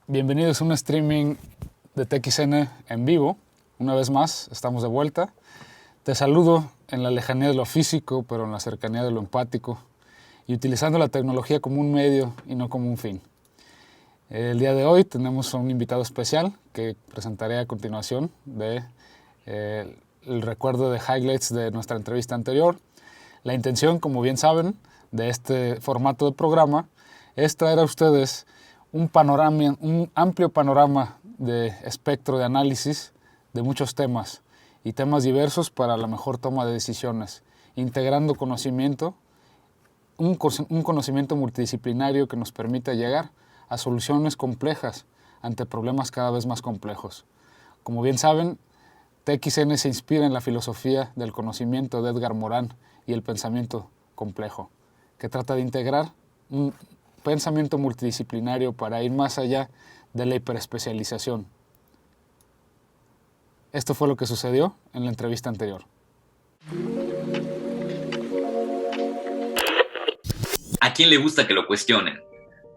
Bienvenidos a un streaming de TXN en vivo. Una vez más, estamos de vuelta. Te saludo en la lejanía de lo físico, pero en la cercanía de lo empático, y utilizando la tecnología como un medio y no como un fin. El día de hoy tenemos a un invitado especial que presentaré a continuación el recuerdo de highlights de nuestra entrevista anterior. La intención, como bien saben, de este formato de programa es traer a ustedes un amplio panorama de espectro de análisis de muchos temas y temas diversos para la mejor toma de decisiones, integrando conocimiento, un conocimiento multidisciplinario que nos permita llegar a soluciones complejas ante problemas cada vez más complejos. Como bien saben, TXN se inspira en la filosofía del conocimiento de Edgar Morin y el pensamiento complejo, que trata de integrar un pensamiento multidisciplinario para ir más allá de la hiperespecialización. Esto fue lo que sucedió en la entrevista anterior. ¿A quién le gusta que lo cuestionen?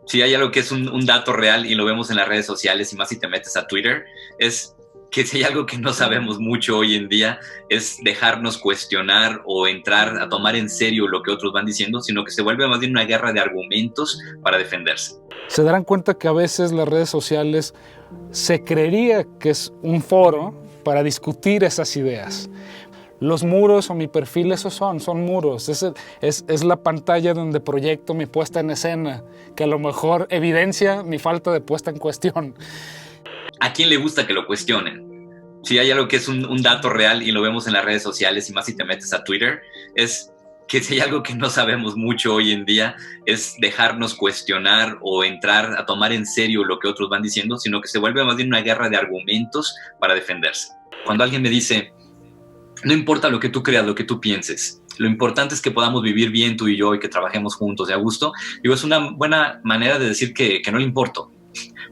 Si hay algo que es un dato real y lo vemos en las redes sociales y más si te metes a Twitter, es que si hay algo que no sabemos mucho hoy en día es dejarnos cuestionar o entrar a tomar en serio lo que otros van diciendo, sino que se vuelve más bien una guerra de argumentos para defenderse. Se darán cuenta que a veces las redes sociales se creería que es un foro para discutir esas ideas. Los muros o mi perfil, esos son muros. Es la pantalla donde proyecto mi puesta en escena, que a lo mejor evidencia mi falta de puesta en cuestión. ¿A quién le gusta que lo cuestionen? Si hay algo que es un dato real y lo vemos en las redes sociales y más si te metes a Twitter, es que si hay algo que no sabemos mucho hoy en día es dejarnos cuestionar o entrar a tomar en serio lo que otros van diciendo, sino que se vuelve más bien una guerra de argumentos para defenderse. Cuando alguien me dice, no importa lo que tú creas, lo que tú pienses, lo importante es que podamos vivir bien tú y yo y que trabajemos juntos de a gusto, digo, es una buena manera de decir que no le importo.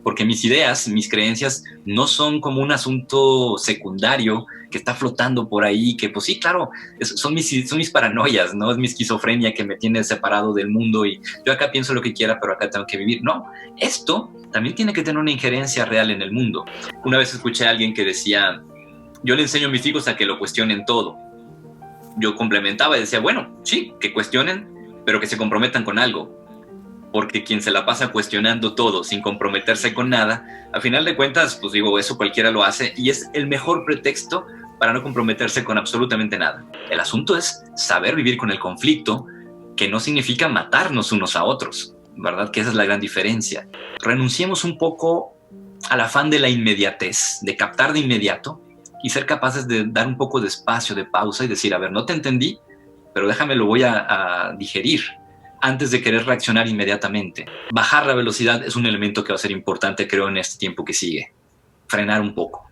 Porque mis ideas, mis creencias no son como un asunto secundario que está flotando por ahí, que pues sí, claro, son mis paranoias, ¿no? Es mi esquizofrenia que me tiene separado del mundo y yo acá pienso lo que quiera, pero acá tengo que vivir. No, esto también tiene que tener una injerencia real en el mundo. Una vez escuché a alguien que decía, yo le enseño a mis hijos a que lo cuestionen todo. Yo complementaba y decía, bueno, sí, que cuestionen, pero que se comprometan con algo. Porque quien se la pasa cuestionando todo sin comprometerse con nada, a final de cuentas, pues digo, eso cualquiera lo hace y es el mejor pretexto para no comprometerse con absolutamente nada. El asunto es saber vivir con el conflicto, que no significa matarnos unos a otros, ¿verdad? Que esa es la gran diferencia. Renunciemos un poco al afán de la inmediatez, de captar de inmediato y ser capaces de dar un poco de espacio, de pausa y decir, a ver, no te entendí, pero déjame, lo voy a digerir antes de querer reaccionar inmediatamente. Bajar la velocidad es un elemento que va a ser importante, creo, en este tiempo que sigue. Frenar un poco.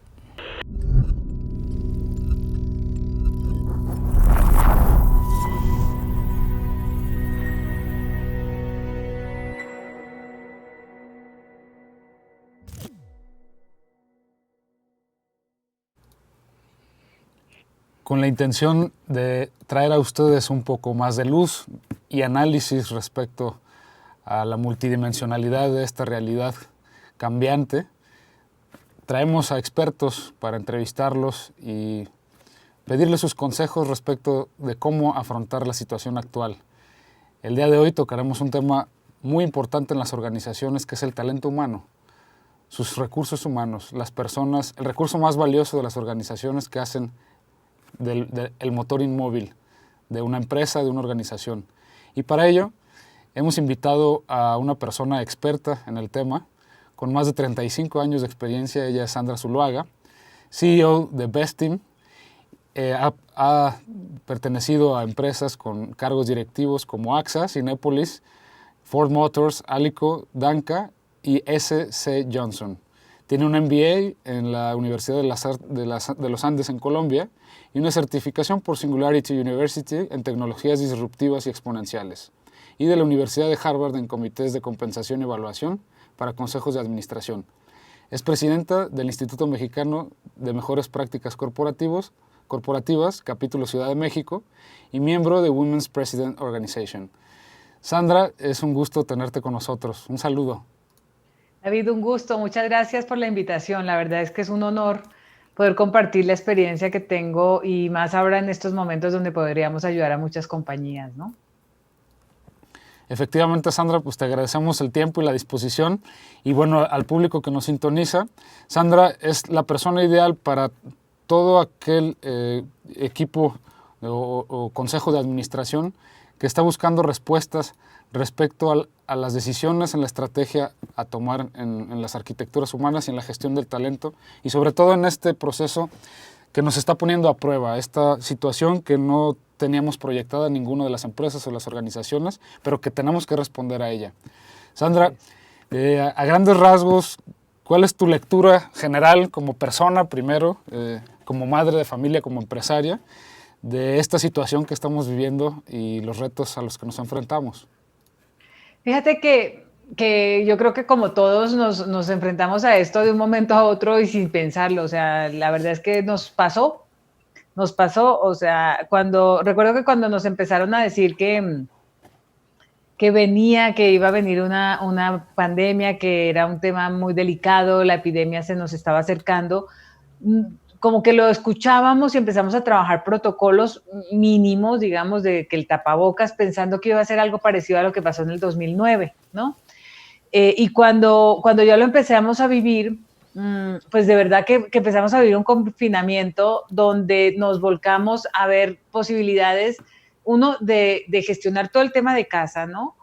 Con la intención de traer a ustedes un poco más de luz y análisis respecto a la multidimensionalidad de esta realidad cambiante, traemos a expertos para entrevistarlos y pedirles sus consejos respecto de cómo afrontar la situación actual. El día de hoy tocaremos un tema muy importante en las organizaciones, que es el talento humano, sus recursos humanos, las personas, el recurso más valioso de las organizaciones que hacen el motor inmóvil de una empresa, de una organización. Y para ello hemos invitado a una persona experta en el tema, con más de 35 años de experiencia. Ella es Sandra Zuluaga, CEO de Bestim. Ha pertenecido a empresas con cargos directivos como AXA, Cinépolis, Ford Motors, Alico, Danca y SC Johnson. Tiene un MBA en la Universidad de los Andes en Colombia y una certificación por Singularity University en tecnologías disruptivas y exponenciales, y de la Universidad de Harvard en comités de compensación y evaluación para consejos de administración. Es presidenta del Instituto Mexicano de Mejores Prácticas Corporativas, capítulo Ciudad de México, y miembro de Women's President Organization. Sandra, es un gusto tenerte con nosotros. Un saludo. David, un gusto. Muchas gracias por la invitación. La verdad es que es un honor poder compartir la experiencia que tengo y más ahora en estos momentos donde podríamos ayudar a muchas compañías, ¿no? Efectivamente, Sandra, pues te agradecemos el tiempo y la disposición. Y bueno, al público que nos sintoniza, Sandra es la persona ideal para todo aquel equipo o consejo de administración que está buscando respuestas respecto a las decisiones en la estrategia a tomar en las arquitecturas humanas y en la gestión del talento, y sobre todo en este proceso que nos está poniendo a prueba, esta situación que no teníamos proyectada en ninguna de las empresas o las organizaciones, pero que tenemos que responder a ella. Sandra, a grandes rasgos, ¿cuál es tu lectura general como persona primero, como madre de familia, como empresaria, de esta situación que estamos viviendo y los retos a los que nos enfrentamos? Fíjate que yo creo que como todos nos enfrentamos a esto de un momento a otro y sin pensarlo. O sea, la verdad es que nos pasó, o sea, recuerdo que cuando nos empezaron a decir que iba a venir una pandemia, que era un tema muy delicado, la epidemia se nos estaba acercando, como que lo escuchábamos y empezamos a trabajar protocolos mínimos, digamos, de que el tapabocas, pensando que iba a ser algo parecido a lo que pasó en el 2009, ¿no? Y cuando ya lo empezamos a vivir, pues de verdad que empezamos a vivir un confinamiento donde nos volcamos a ver posibilidades, uno, de gestionar todo el tema de casa, ¿no?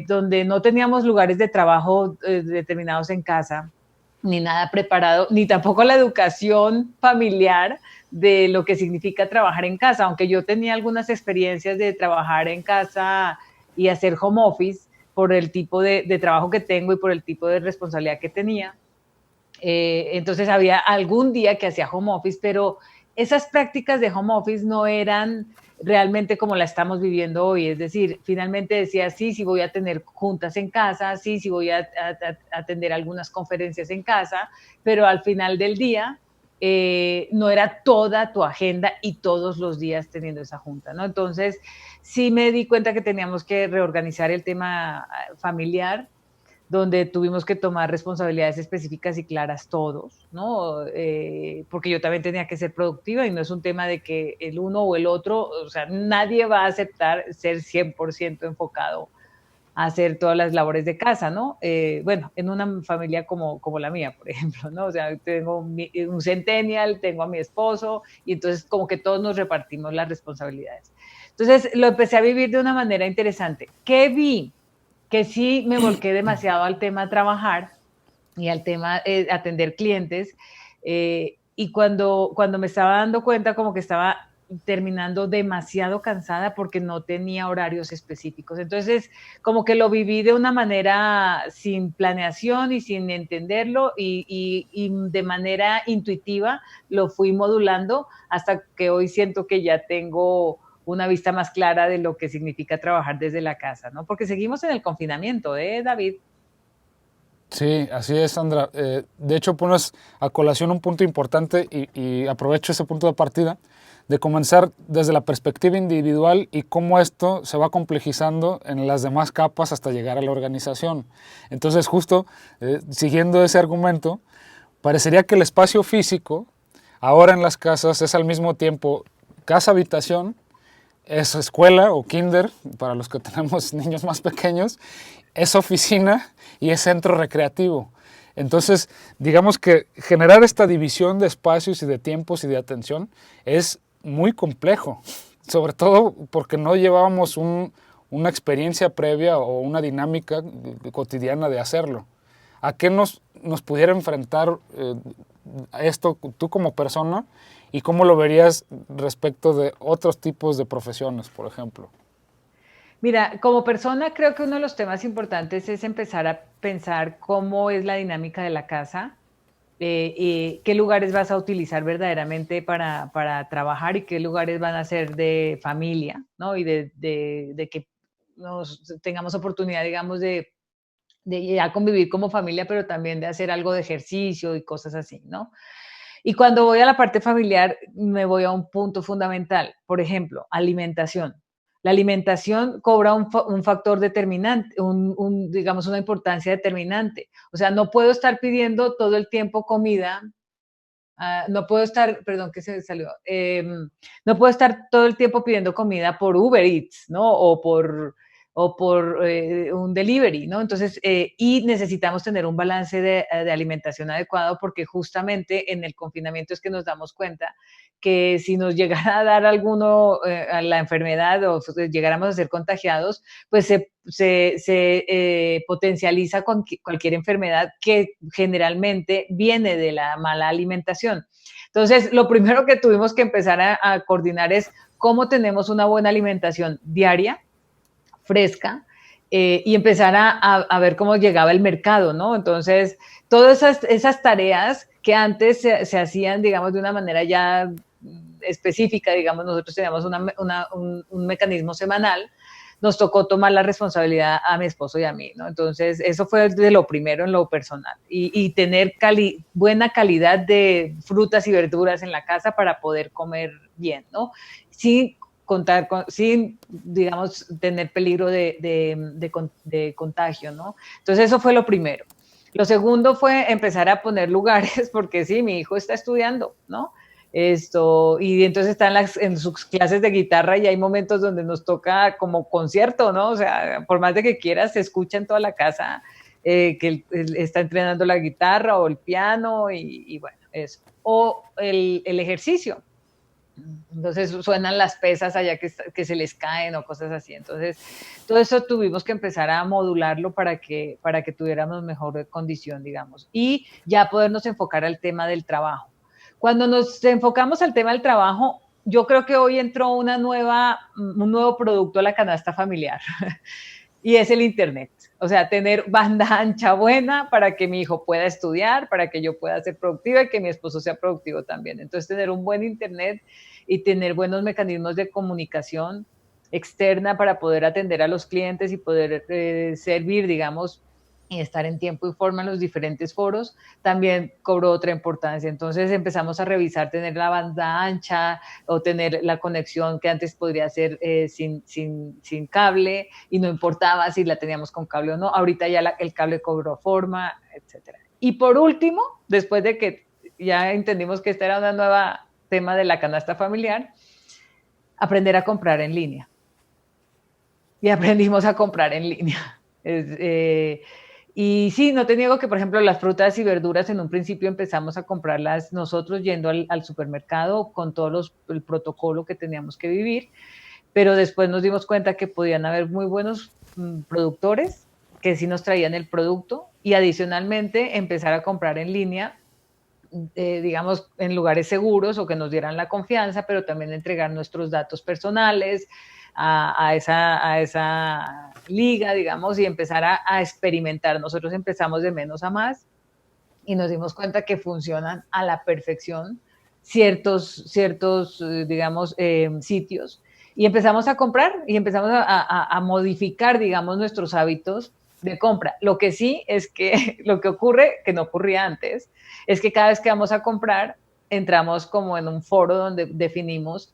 Donde no teníamos lugares de trabajo determinados en casa, ni nada preparado, ni tampoco la educación familiar de lo que significa trabajar en casa, aunque yo tenía algunas experiencias de trabajar en casa y hacer home office por el tipo de trabajo que tengo y por el tipo de responsabilidad que tenía. Entonces había algún día que hacía home office, pero esas prácticas de home office no eran realmente como la estamos viviendo hoy. Es decir, finalmente decía, sí, sí voy a tener juntas en casa, sí, sí voy a atender algunas conferencias en casa, pero al final del día no era toda tu agenda y todos los días teniendo esa junta, ¿no? Entonces, sí me di cuenta que teníamos que reorganizar el tema familiar, donde tuvimos que tomar responsabilidades específicas y claras todos, ¿no? Porque yo también tenía que ser productiva y no es un tema de que el uno o el otro, o sea, nadie va a aceptar ser 100% enfocado a hacer todas las labores de casa, ¿no? Bueno, en una familia como la mía, por ejemplo, ¿no? O sea, tengo un centennial, tengo a mi esposo y entonces como que todos nos repartimos las responsabilidades. Entonces lo empecé a vivir de una manera interesante. ¿Qué vi? Que sí me volqué demasiado al tema trabajar y al tema atender clientes. Y cuando me estaba dando cuenta como que estaba terminando demasiado cansada porque no tenía horarios específicos. Entonces, como que lo viví de una manera sin planeación y sin entenderlo y de manera intuitiva lo fui modulando hasta que hoy siento que ya tengo una vista más clara de lo que significa trabajar desde la casa, ¿no? Porque seguimos en el confinamiento, ¿eh, David? Sí, así es, Sandra. De hecho, pones a colación un punto importante y aprovecho ese punto de partida de comenzar desde la perspectiva individual y cómo esto se va complejizando en las demás capas hasta llegar a la organización. Entonces, justo siguiendo ese argumento, parecería que el espacio físico ahora en las casas es al mismo tiempo casa-habitación, es escuela o kinder para los que tenemos niños más pequeños, es oficina y es centro recreativo. Entonces, digamos que generar esta división de espacios y de tiempos y de atención es muy complejo, sobre todo porque no llevábamos una experiencia previa o una dinámica cotidiana de hacerlo. ¿A qué nos pudiera enfrentar esto tú como persona y cómo lo verías respecto de otros tipos de profesiones, por ejemplo? Mira, como persona creo que uno de los temas importantes es empezar a pensar cómo es la dinámica de la casa, y qué lugares vas a utilizar verdaderamente para trabajar y qué lugares van a ser de familia, ¿no? Y de que tengamos oportunidad, digamos, de ya convivir como familia, pero también de hacer algo de ejercicio y cosas así, ¿no? Y cuando voy a la parte familiar, me voy a un punto fundamental, por ejemplo, alimentación. La alimentación cobra un factor determinante, digamos, una importancia determinante. O sea, no puedo estar pidiendo todo el tiempo comida. No puedo estar, perdón, que se salió. No puedo estar todo el tiempo pidiendo comida por Uber Eats, ¿no? O por un delivery, ¿no? Entonces, y necesitamos tener un balance de alimentación adecuado porque justamente en el confinamiento es que nos damos cuenta que si nos llegara a dar a la enfermedad o llegáramos a ser contagiados, pues se potencializa con cualquier enfermedad que generalmente viene de la mala alimentación. Entonces, lo primero que tuvimos que empezar a coordinar es cómo tenemos una buena alimentación diaria, fresca, y empezar a ver cómo llegaba el mercado, ¿no? Entonces, todas esas tareas que antes se hacían, digamos, de una manera ya específica, digamos, nosotros teníamos un mecanismo semanal, nos tocó tomar la responsabilidad a mi esposo y a mí, ¿no? Entonces, eso fue de lo primero en lo personal. Y tener buena calidad de frutas y verduras en la casa para poder comer bien, ¿no? Sin, digamos, tener peligro de contagio, ¿no? Entonces, eso fue lo primero. Lo segundo fue empezar a poner lugares, porque sí, mi hijo está estudiando, ¿no? Y entonces está en sus clases de guitarra y hay momentos donde nos toca como concierto, ¿no? O sea, por más de que quieras, se escucha en toda la casa que él está entrenando la guitarra o el piano y bueno, eso. O el ejercicio. Entonces suenan las pesas allá que se les caen o cosas así. Entonces, todo eso tuvimos que empezar a modularlo para que tuviéramos mejor condición, digamos. Y ya podernos enfocar al tema del trabajo. Cuando nos enfocamos al tema del trabajo, yo creo que hoy entró un nuevo producto a la canasta familiar y es el Internet. O sea, tener banda ancha buena para que mi hijo pueda estudiar, para que yo pueda ser productiva y que mi esposo sea productivo también. Entonces, tener un buen Internet y tener buenos mecanismos de comunicación externa para poder atender a los clientes y poder servir, digamos, y estar en tiempo y forma en los diferentes foros, también cobró otra importancia. Entonces empezamos a revisar tener la banda ancha o tener la conexión que antes podría ser sin cable y no importaba si la teníamos con cable o no. Ahorita ya el cable cobró forma, etcétera. Y por último, después de que ya entendimos que este era un nuevo tema de la canasta familiar, aprender a comprar en línea. Y aprendimos a comprar en línea. Y sí, no te niego que, por ejemplo, las frutas y verduras en un principio empezamos a comprarlas nosotros yendo al supermercado con el protocolo que teníamos que vivir, pero después nos dimos cuenta que podían haber muy buenos productores que sí nos traían el producto y adicionalmente empezar a comprar en línea, digamos, en lugares seguros o que nos dieran la confianza, pero también entregar nuestros datos personales, a esa liga, digamos, y empezar a experimentar. Nosotros empezamos de menos a más y nos dimos cuenta que funcionan a la perfección ciertos digamos, sitios. Y empezamos a comprar y empezamos a modificar, digamos, nuestros hábitos de compra. Lo que sí es que lo que ocurre, que no ocurría antes, es que cada vez que vamos a comprar, entramos como en un foro donde definimos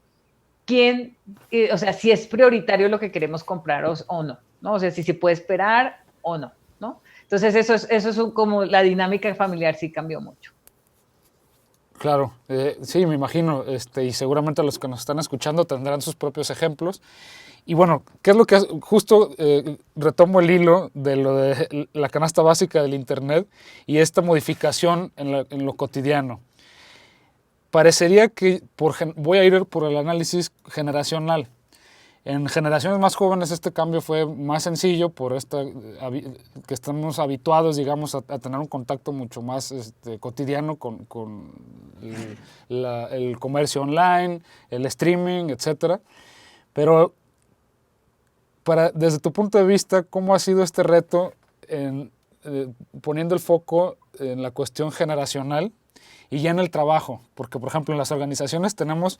o sea, si es prioritario lo que queremos comprar o no, ¿no? O sea, si se puede esperar o no, ¿no? Entonces, eso es como la dinámica familiar sí cambió mucho. Claro, sí, me imagino, y seguramente los que nos están escuchando tendrán sus propios ejemplos. Y bueno, ¿qué es lo que justo retomo el hilo de lo de la canasta básica del Internet y esta modificación en lo cotidiano? Parecería que voy a ir por el análisis generacional. En generaciones más jóvenes este cambio fue más sencillo por que estamos habituados, digamos, a tener un contacto mucho más cotidiano con el comercio online, el streaming, etc. Pero desde tu punto de vista, ¿cómo ha sido este reto poniendo el foco en la cuestión generacional y ya en el trabajo? Porque, por ejemplo, en las organizaciones tenemos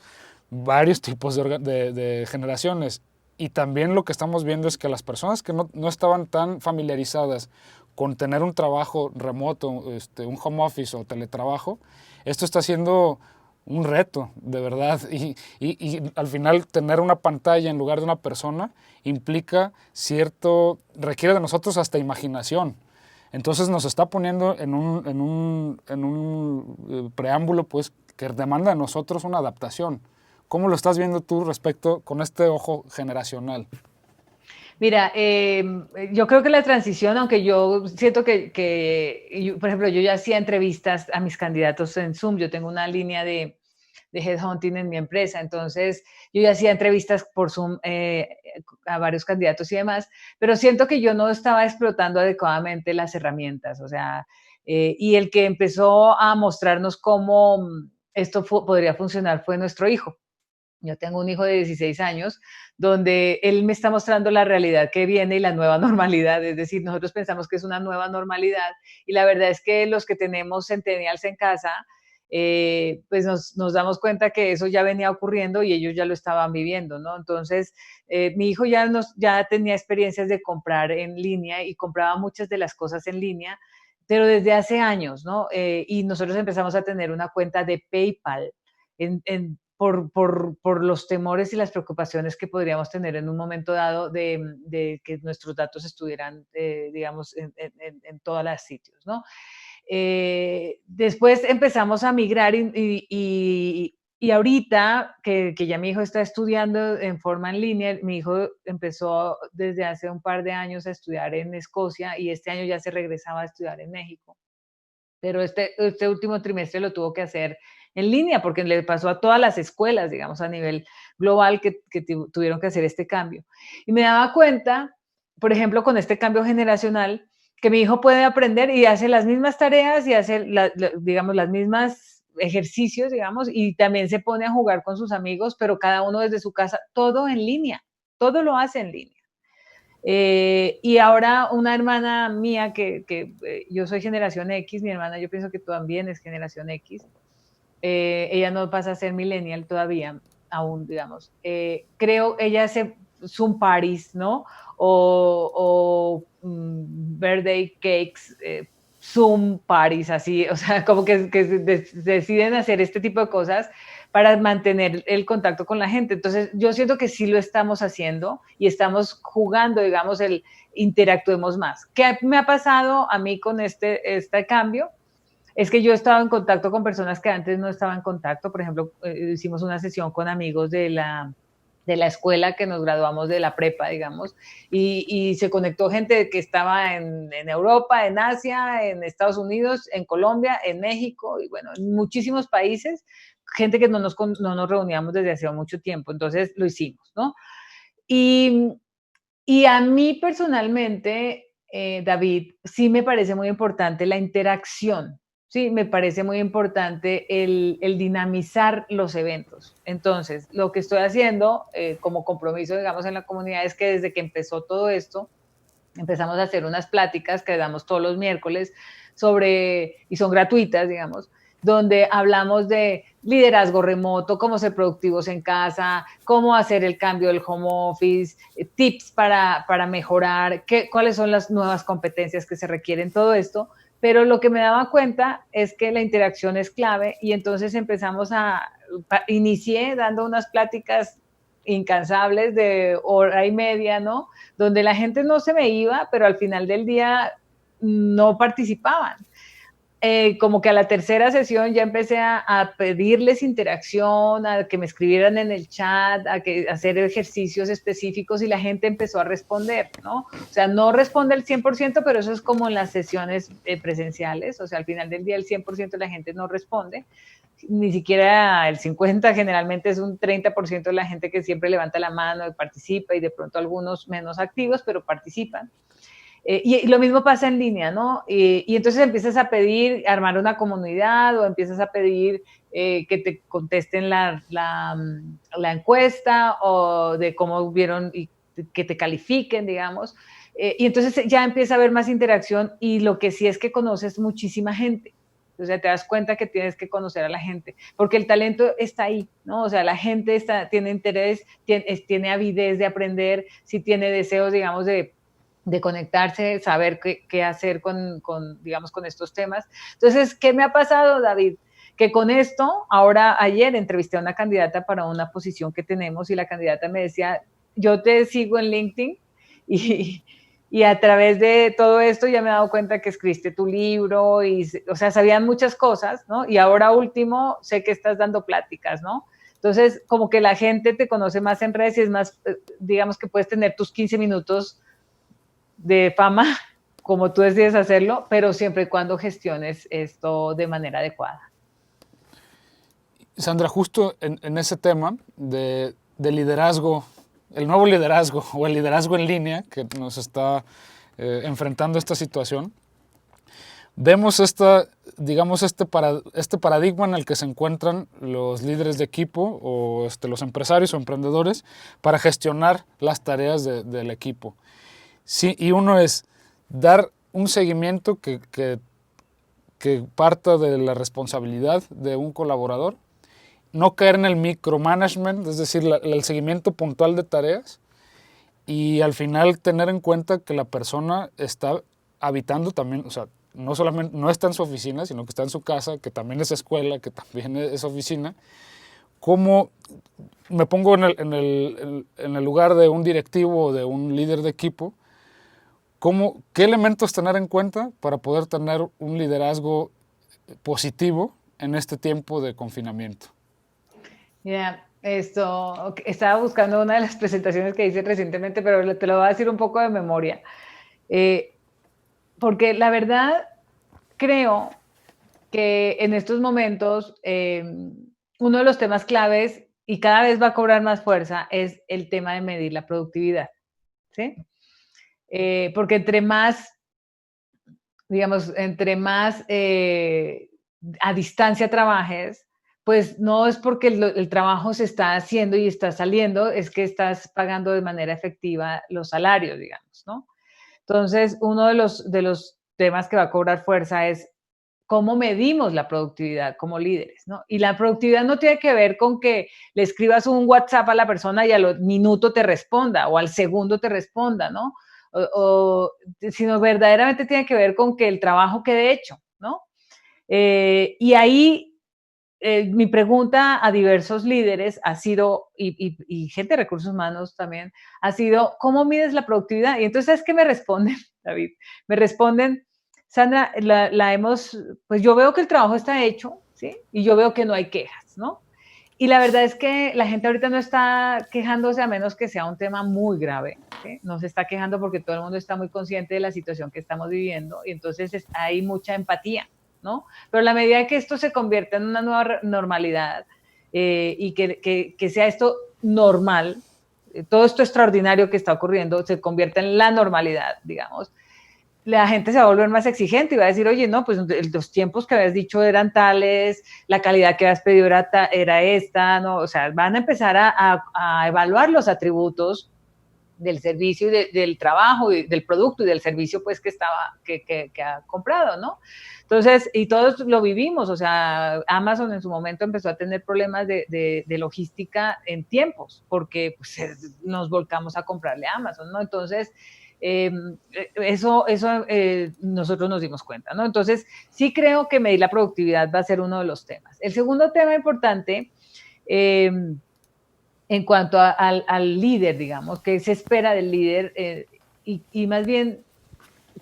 varios tipos de generaciones y también lo que estamos viendo es que las personas que no estaban tan familiarizadas con tener un trabajo remoto, un home office o teletrabajo, esto está siendo un reto, de verdad. Y al final tener una pantalla en lugar de una persona implica requiere de nosotros hasta imaginación. Entonces nos está poniendo en un preámbulo pues, que demanda de nosotros una adaptación. ¿Cómo lo estás viendo tú respecto con este ojo generacional? Mira, yo creo que la transición, aunque yo siento por ejemplo, yo ya hacía entrevistas a mis candidatos en Zoom, yo tengo una línea de headhunting en mi empresa, entonces yo ya hacía entrevistas por Zoom a varios candidatos y demás, pero siento que yo no estaba explotando adecuadamente las herramientas, o sea, y el que empezó a mostrarnos cómo esto podría funcionar fue nuestro hijo. Yo tengo un hijo de 16 años donde él me está mostrando la realidad que viene y la nueva normalidad, es decir, nosotros pensamos que es una nueva normalidad y la verdad es que los que tenemos centennials en casa, pues nos damos cuenta que eso ya venía ocurriendo y ellos ya lo estaban viviendo, ¿no? Entonces, mi hijo ya tenía experiencias de comprar en línea y compraba muchas de las cosas en línea, pero desde hace años, ¿no? Y nosotros empezamos a tener una cuenta de PayPal por los temores y las preocupaciones que podríamos tener en un momento dado de que nuestros datos estuvieran, digamos, en todos los sitios, ¿no? Después empezamos a migrar y ahorita que ya mi hijo está estudiando en forma en línea, mi hijo empezó desde hace un par de años a estudiar en Escocia y este año ya se regresaba a estudiar en México. Pero este último trimestre lo tuvo que hacer en línea porque le pasó a todas las escuelas, digamos, a nivel global que tuvieron que hacer este cambio. Y me daba cuenta, por ejemplo, con este cambio generacional, que mi hijo puede aprender y hace las mismas tareas y hace, digamos, las mismas ejercicios, digamos, y también se pone a jugar con sus amigos, pero cada uno desde su casa, todo en línea, todo lo hace en línea. Y ahora una hermana mía yo soy generación X, mi hermana yo pienso que también es generación X, ella no pasa a ser millennial todavía, aún digamos, creo ella hace Zoom parties, ¿no? Birthday cakes, Zoom parties, así, o sea, como que deciden hacer este tipo de cosas para mantener el contacto con la gente. Entonces, yo siento que sí lo estamos haciendo y estamos jugando, digamos, interactuemos más. ¿Qué me ha pasado a mí con este cambio? Es que yo he estado en contacto con personas que antes no estaban en contacto. Por ejemplo, hicimos una sesión con amigos de la escuela que nos graduamos de la prepa, digamos, y se conectó gente que estaba en Europa, en Asia, en Estados Unidos, en Colombia, en México, y bueno, en muchísimos países, gente que no nos reuníamos desde hace mucho tiempo, entonces lo hicimos, ¿no? Y, y a mí personalmente, David, sí me parece muy importante la interacción. Sí, me parece muy importante el dinamizar los eventos. Entonces, lo que estoy haciendo como compromiso, digamos, en la comunidad es que desde que empezó todo esto, empezamos a hacer unas pláticas que damos todos los miércoles y son gratuitas, digamos, donde hablamos de liderazgo remoto, cómo ser productivos en casa, cómo hacer el cambio del home office, tips para mejorar, cuáles son las nuevas competencias que se requieren, todo esto. Pero lo que me daba cuenta es que la interacción es clave y entonces inicié dando unas pláticas incansables de hora y media, ¿no? Donde la gente no se me iba, pero al final del día no participaban. Como que a la tercera sesión ya empecé a pedirles interacción, a que me escribieran en el chat, a hacer ejercicios específicos y la gente empezó a responder, ¿no? O sea, no responde el 100%, pero eso es como en las sesiones presenciales, o sea, al final del día el 100% de la gente no responde, ni siquiera el 50%, generalmente es un 30% de la gente que siempre levanta la mano y participa y de pronto algunos menos activos, pero participan. Y lo mismo pasa en línea, ¿no? Y entonces empiezas a pedir, armar una comunidad o empiezas a pedir que te contesten la encuesta o de cómo vieron y que te califiquen, digamos. Y entonces ya empieza a haber más interacción y lo que sí es que conoces muchísima gente. O sea, te das cuenta que tienes que conocer a la gente, porque el talento está ahí, ¿no? O sea, la gente tiene interés, tiene avidez de aprender, sí tiene deseos, digamos, de conectarse, saber qué hacer digamos, con estos temas. Entonces, ¿qué me ha pasado, David? que con esto, ayer entrevisté a una candidata para una posición que tenemos y la candidata me decía, yo te sigo en LinkedIn y a través de todo esto ya me he dado cuenta que escribiste tu libro o sea, sabían muchas cosas, ¿no? Y ahora último, sé que estás dando pláticas, ¿no? Entonces, como que la gente te conoce más en redes y es más, digamos que puedes tener tus 15 minutos de fama, como tú decides hacerlo, pero siempre y cuando gestiones esto de manera adecuada. Sandra, justo en ese tema de liderazgo, el nuevo liderazgo o el liderazgo en línea que nos está enfrentando esta situación, vemos digamos, este paradigma en el que se encuentran los líderes de equipo o los empresarios o emprendedores para gestionar las tareas del equipo. Sí, y uno es dar un seguimiento que parta de la responsabilidad de un colaborador, no caer en el micromanagement, es decir, el seguimiento puntual de tareas, y al final tener en cuenta que la persona está habitando también, o sea, no solamente no está en su oficina, sino que está en su casa, que también es escuela, que también es oficina. ¿Cómo me pongo en el lugar de un directivo o de un líder de equipo? ¿Qué elementos tener en cuenta para poder tener un liderazgo positivo en este tiempo de confinamiento? Mira, estaba buscando una de las presentaciones que hice recientemente, pero te lo voy a decir un poco de memoria. Porque la verdad creo que en estos momentos uno de los temas claves y cada vez va a cobrar más fuerza es el tema de medir la productividad, ¿sí? Porque entre más a distancia trabajes, pues no es porque el trabajo se está haciendo y está saliendo, es que estás pagando de manera efectiva los salarios, digamos, ¿no? Entonces, uno de los temas que va a cobrar fuerza es cómo medimos la productividad como líderes, ¿no? Y la productividad no tiene que ver con que le escribas un WhatsApp a la persona y al minuto te responda o al segundo te responda, ¿no? Sino verdaderamente tiene que ver con que el trabajo quede hecho, ¿no? Y ahí mi pregunta a diversos líderes ha sido, y gente de recursos humanos también, ha sido, ¿cómo mides la productividad? Y entonces, ¿sabes qué me responden, David? Me responden, Sandra, pues yo veo que el trabajo está hecho, ¿sí? Y yo veo que no hay quejas, ¿no? Y la verdad es que la gente ahorita no está quejándose a menos que sea un tema muy grave, ¿sí? No se está quejando porque todo el mundo está muy consciente de la situación que estamos viviendo y entonces hay mucha empatía, ¿no? Pero a la medida que esto se convierta en una nueva normalidad y que sea esto normal, todo esto extraordinario que está ocurriendo se convierta en la normalidad, digamos, la gente se va a volver más exigente y va a decir, oye, no, pues los tiempos que habías dicho eran tales, la calidad que habías pedido era esta, ¿no? O sea, van a empezar a evaluar los atributos del servicio y del trabajo y del producto y del servicio pues que ha comprado, ¿no? Entonces, y todos lo vivimos, o sea, Amazon en su momento empezó a tener problemas de logística en tiempos, porque pues, nos volcamos a comprarle a Amazon, ¿no? Entonces, eso nosotros nos dimos cuenta, ¿no? Entonces, sí creo que medir la productividad va a ser uno de los temas. El segundo tema importante, en cuanto al líder, digamos, qué se espera del líder y más bien,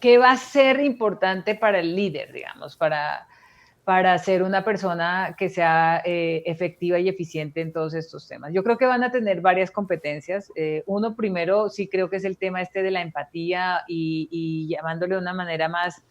qué va a ser importante para el líder, digamos, para ser una persona que sea efectiva y eficiente en todos estos temas. Yo creo que van a tener varias competencias. Uno primero sí creo que es el tema de la empatía y llamándole de una manera más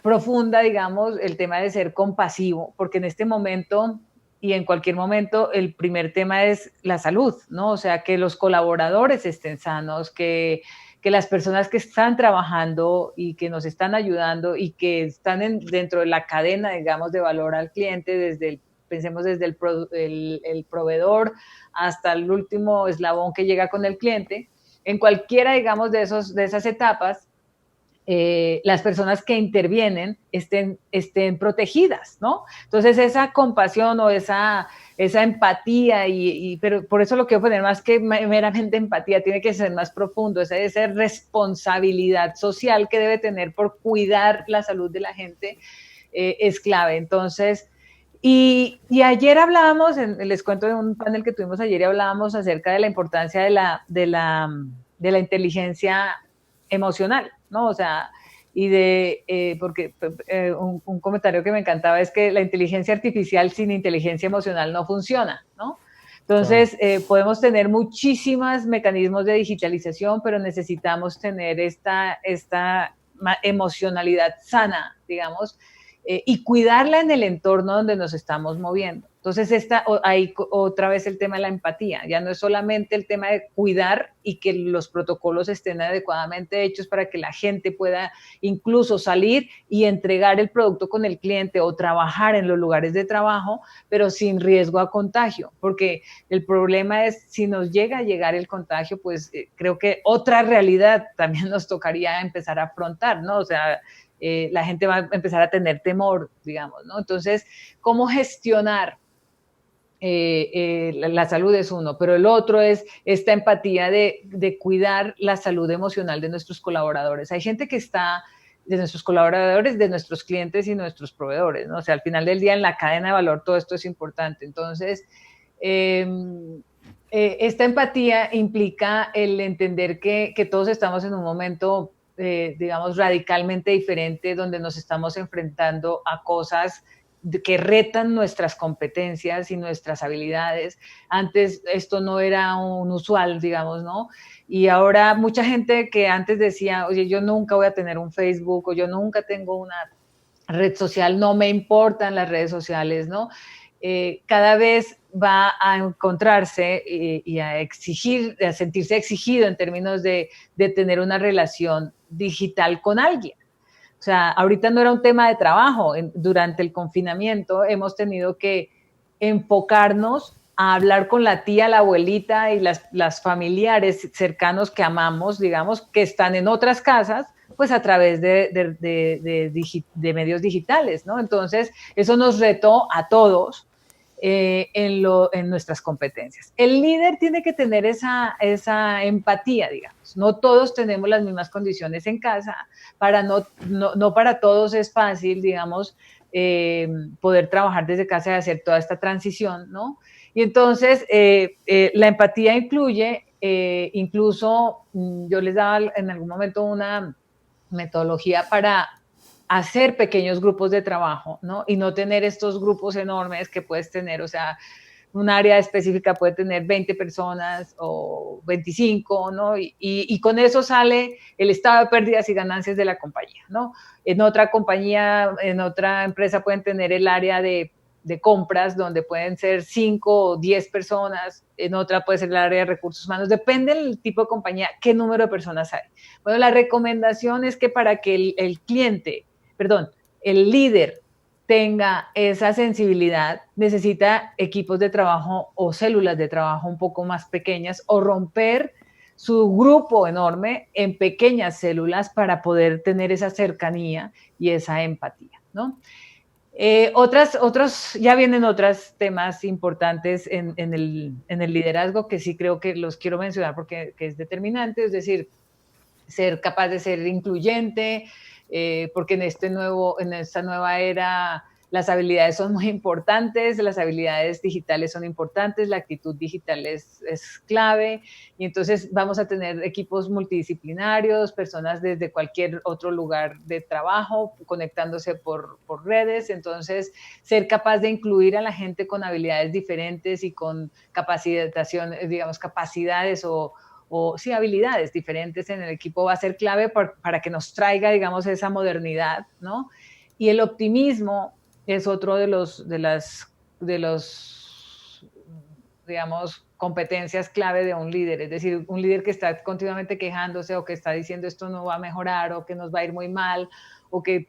profunda, digamos, el tema de ser compasivo, porque en este momento y en cualquier momento el primer tema es la salud, ¿no? O sea, que los colaboradores estén sanos, que las personas que están trabajando y que nos están ayudando y que están dentro de la cadena, digamos, de valor al cliente, pensemos desde el proveedor hasta el último eslabón que llega con el cliente, en cualquiera, digamos, de esas etapas, las personas que intervienen estén protegidas, ¿no? Entonces, esa compasión o esa empatía, pero por eso lo quiero poner más que meramente empatía, tiene que ser más profundo, esa responsabilidad social que debe tener por cuidar la salud de la gente es clave. Entonces, Y ayer hablábamos, les cuento de un panel que tuvimos ayer y hablábamos acerca de la importancia de la inteligencia emocional, ¿no? O sea, porque un comentario que me encantaba es que la inteligencia artificial sin inteligencia emocional no funciona, ¿no? Entonces, claro, podemos tener muchísimos mecanismos de digitalización, pero necesitamos tener esta emocionalidad sana, digamos, y cuidarla en el entorno donde nos estamos moviendo. Entonces, ahí otra vez el tema de la empatía. Ya no es solamente el tema de cuidar y que los protocolos estén adecuadamente hechos para que la gente pueda incluso salir y entregar el producto con el cliente o trabajar en los lugares de trabajo, pero sin riesgo a contagio. Porque el problema es, si nos llega a llegar el contagio, pues creo que otra realidad también nos tocaría empezar a afrontar, ¿no? O sea, la gente va a empezar a tener temor, digamos, ¿no? Entonces, ¿cómo gestionar? La salud es uno, pero el otro es esta empatía de cuidar la salud emocional de nuestros colaboradores. Hay gente que está, de nuestros colaboradores, de nuestros clientes y nuestros proveedores, ¿no? O sea, al final del día en la cadena de valor todo esto es importante. Entonces, esta empatía implica el entender que todos estamos en un momento, digamos, radicalmente diferente, donde nos estamos enfrentando a cosas que retan nuestras competencias y nuestras habilidades. Antes esto no era un usual, digamos, ¿no? Y ahora mucha gente que antes decía, oye, yo nunca voy a tener un Facebook o yo nunca tengo una red social, no me importan las redes sociales, ¿no? Cada vez va a encontrarse y a exigir, a sentirse exigido en términos de tener una relación digital con alguien. O sea, ahorita no era un tema de trabajo. Durante el confinamiento hemos tenido que enfocarnos a hablar con la tía, la abuelita y las familiares cercanos que amamos, digamos, que están en otras casas, pues a través de medios digitales, ¿no? Entonces, eso nos retó a todos en nuestras competencias. El líder tiene que tener esa empatía, digamos. No todos tenemos las mismas condiciones en casa, no para todos es fácil, digamos, poder trabajar desde casa y hacer toda esta transición, ¿no? Y entonces la empatía incluye incluso, yo les daba en algún momento una metodología para hacer pequeños grupos de trabajo, ¿no? Y no tener estos grupos enormes que puedes tener, o sea, un área específica puede tener 20 personas o 25, ¿no? Y con eso sale el estado de pérdidas y ganancias de la compañía, ¿no? En otra compañía, en otra empresa pueden tener el área de compras, donde pueden ser 5 o 10 personas, en otra puede ser el área de recursos humanos, depende del tipo de compañía, qué número de personas hay. Bueno, la recomendación es que para que el líder tenga esa sensibilidad, necesita equipos de trabajo o células de trabajo un poco más pequeñas o romper su grupo enorme en pequeñas células para poder tener esa cercanía y esa empatía, ¿no? Ya vienen otros temas importantes en el liderazgo que sí creo que los quiero mencionar porque es determinante, es decir, ser capaz de ser incluyente, porque en esta nueva era las habilidades son muy importantes, las habilidades digitales son importantes, la actitud digital es clave, y entonces vamos a tener equipos multidisciplinarios, personas desde cualquier otro lugar de trabajo, conectándose por redes, entonces ser capaz de incluir a la gente con habilidades diferentes y con capacidades o sí, habilidades diferentes en el equipo va a ser clave para que nos traiga, digamos, esa modernidad, ¿no? Y el optimismo es otro de los, digamos, competencias clave de un líder. Es decir, un líder que está continuamente quejándose o que está diciendo esto no va a mejorar o que nos va a ir muy mal o que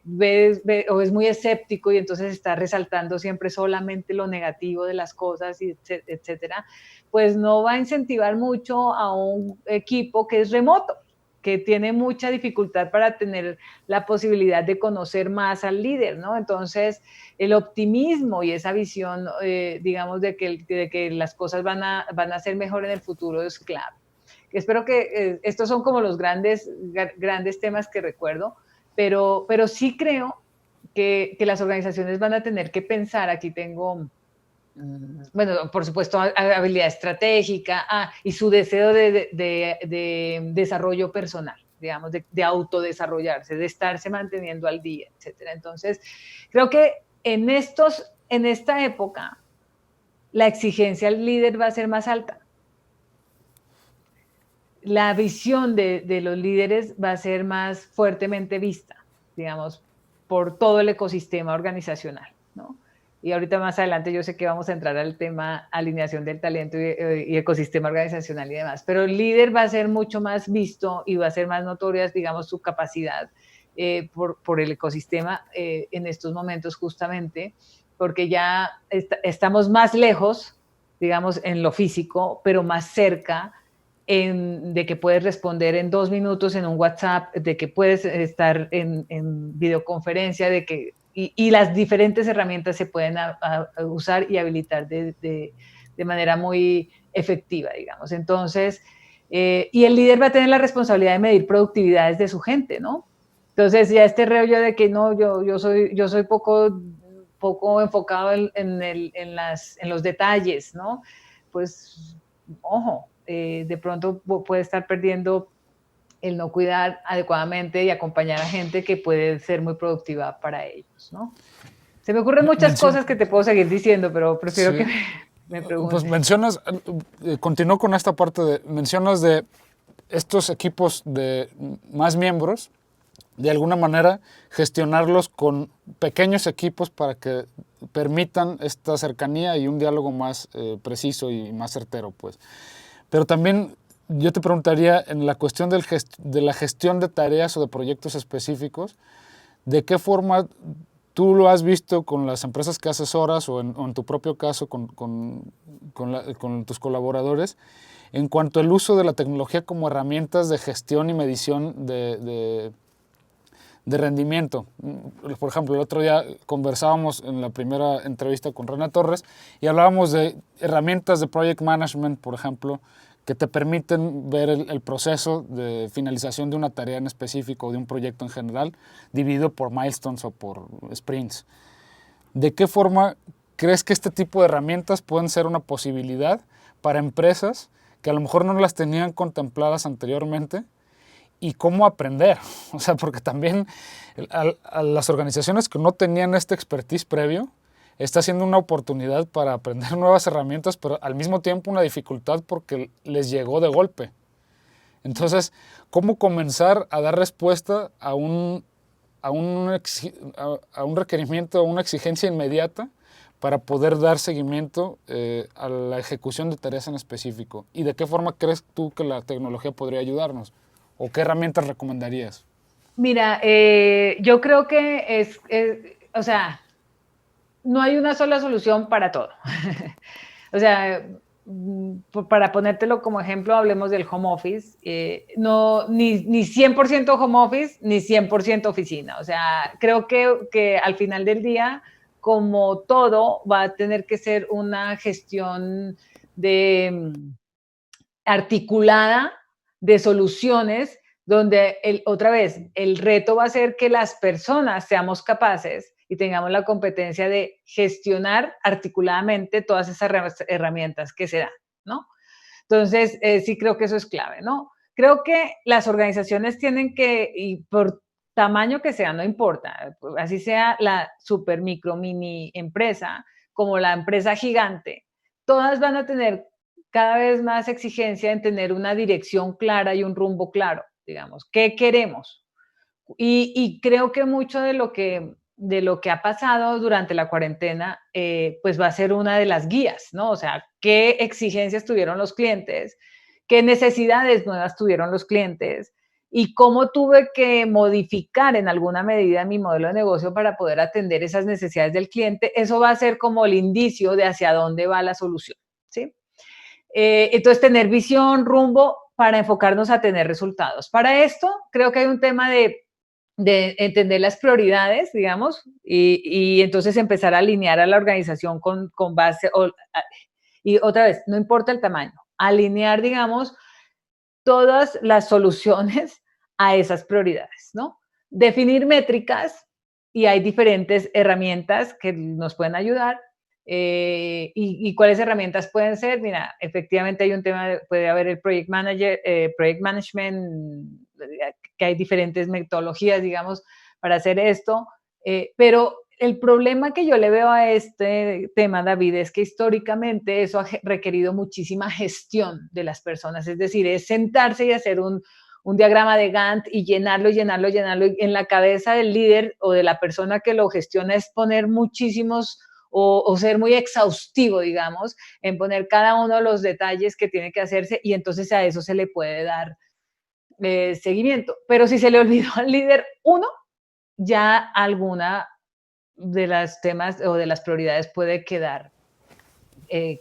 o es muy escéptico y entonces está resaltando siempre solamente lo negativo de las cosas, etcétera, pues no va a incentivar mucho a un equipo que es remoto, que tiene mucha dificultad para tener la posibilidad de conocer más al líder, ¿no? Entonces, el optimismo y esa visión, digamos, de que las cosas van a ser mejor en el futuro es clave. Espero que estos son como los grandes temas que recuerdo, pero sí creo que las organizaciones van a tener que pensar, aquí tengo, bueno, por supuesto, habilidad estratégica y su deseo de desarrollo personal, digamos, de autodesarrollarse, de estarse manteniendo al día, etcétera. Entonces, creo que en esta época, la exigencia al líder va a ser más alta. La visión de los líderes va a ser más fuertemente vista, digamos, por todo el ecosistema organizacional, ¿no? Y ahorita más adelante yo sé que vamos a entrar al tema alineación del talento y ecosistema organizacional y demás, pero el líder va a ser mucho más visto y va a ser más notoria, digamos, su capacidad por el ecosistema en estos momentos justamente, porque ya estamos más lejos, digamos, en lo físico, pero más cerca de que puedes responder en 2 minutos en un WhatsApp, de que puedes estar en videoconferencia, y las diferentes herramientas se pueden usar y habilitar de manera muy efectiva, digamos. Entonces, y el líder va a tener la responsabilidad de medir productividades de su gente, ¿no? Entonces, ya este rollo de que no, yo soy poco enfocado en los detalles, ¿no? Pues, ojo, de pronto puede estar perdiendo el no cuidar adecuadamente y acompañar a gente que puede ser muy productiva para ellos, ¿no? Se me ocurren muchas cosas que te puedo seguir diciendo, pero prefiero que me preguntes. Pues mencionas, continúo con esta parte mencionas de estos equipos de más miembros, de alguna manera gestionarlos con pequeños equipos para que permitan esta cercanía y un diálogo más preciso y más certero, pues. Pero también yo te preguntaría en la cuestión de la gestión de tareas o de proyectos específicos, ¿de qué forma tú lo has visto con las empresas que asesoras o en tu propio caso con tus colaboradores en cuanto al uso de la tecnología como herramientas de gestión y medición de rendimiento? Por ejemplo, el otro día conversábamos en la primera entrevista con René Torres y hablábamos de herramientas de project management, por ejemplo, que te permiten ver el proceso de finalización de una tarea en específico o de un proyecto en general, dividido por milestones o por sprints. ¿De qué forma crees que este tipo de herramientas pueden ser una posibilidad para empresas que a lo mejor no las tenían contempladas anteriormente? ¿Y cómo aprender? O sea, porque también a las organizaciones que no tenían este expertise previo, está siendo una oportunidad para aprender nuevas herramientas, pero al mismo tiempo una dificultad porque les llegó de golpe. Entonces, ¿cómo comenzar a dar respuesta a un requerimiento, a una exigencia inmediata para poder dar seguimiento a la ejecución de tareas en específico? ¿Y de qué forma crees tú que la tecnología podría ayudarnos? ¿O qué herramientas recomendarías? Mira, yo creo que o sea, no hay una sola solución para todo. O sea, para ponértelo como ejemplo, hablemos del home office. No, ni 100% home office, ni 100% oficina. O sea, creo que al final del día, como todo, va a tener que ser una gestión articulada de soluciones donde otra vez el reto va a ser que las personas seamos capaces y tengamos la competencia de gestionar articuladamente todas esas herramientas que se dan, ¿no? Entonces, sí creo que eso es clave, ¿no? Creo que las organizaciones tienen que, y por tamaño que sea, no importa, así sea la super micro mini empresa como la empresa gigante, todas van a tener cada vez más exigencia en tener una dirección clara y un rumbo claro, digamos, ¿qué queremos? Y creo que mucho de lo que ha pasado durante la cuarentena, pues va a ser una de las guías, ¿no? O sea, ¿qué exigencias tuvieron los clientes? ¿Qué necesidades nuevas tuvieron los clientes? Y cómo tuve que modificar en alguna medida mi modelo de negocio para poder atender esas necesidades del cliente. Eso va a ser como el indicio de hacia dónde va la solución, ¿sí? Entonces, tener visión, rumbo, para enfocarnos a tener resultados. Para esto, creo que hay un tema de entender las prioridades, digamos, y entonces empezar a alinear a la organización con base, y otra vez, no importa el tamaño, alinear, digamos, todas las soluciones a esas prioridades, ¿no? Definir métricas y hay diferentes herramientas que nos pueden ayudar. ¿Y cuáles herramientas pueden ser? Mira, efectivamente hay un tema, puede haber el Project Manager, Project Management, que hay diferentes metodologías, digamos, para hacer esto, pero el problema que yo le veo a este tema, David, es que históricamente eso ha requerido muchísima gestión de las personas, es decir, es sentarse y hacer un diagrama de Gantt y llenarlo, llenarlo, llenarlo. En la cabeza del líder o de la persona que lo gestiona es poner muchísimos o ser muy exhaustivo, digamos, en poner cada uno de los detalles que tiene que hacerse y entonces a eso se le puede dar seguimiento. Pero si se le olvidó al líder uno, ya alguna de las temas o de las prioridades puede quedar,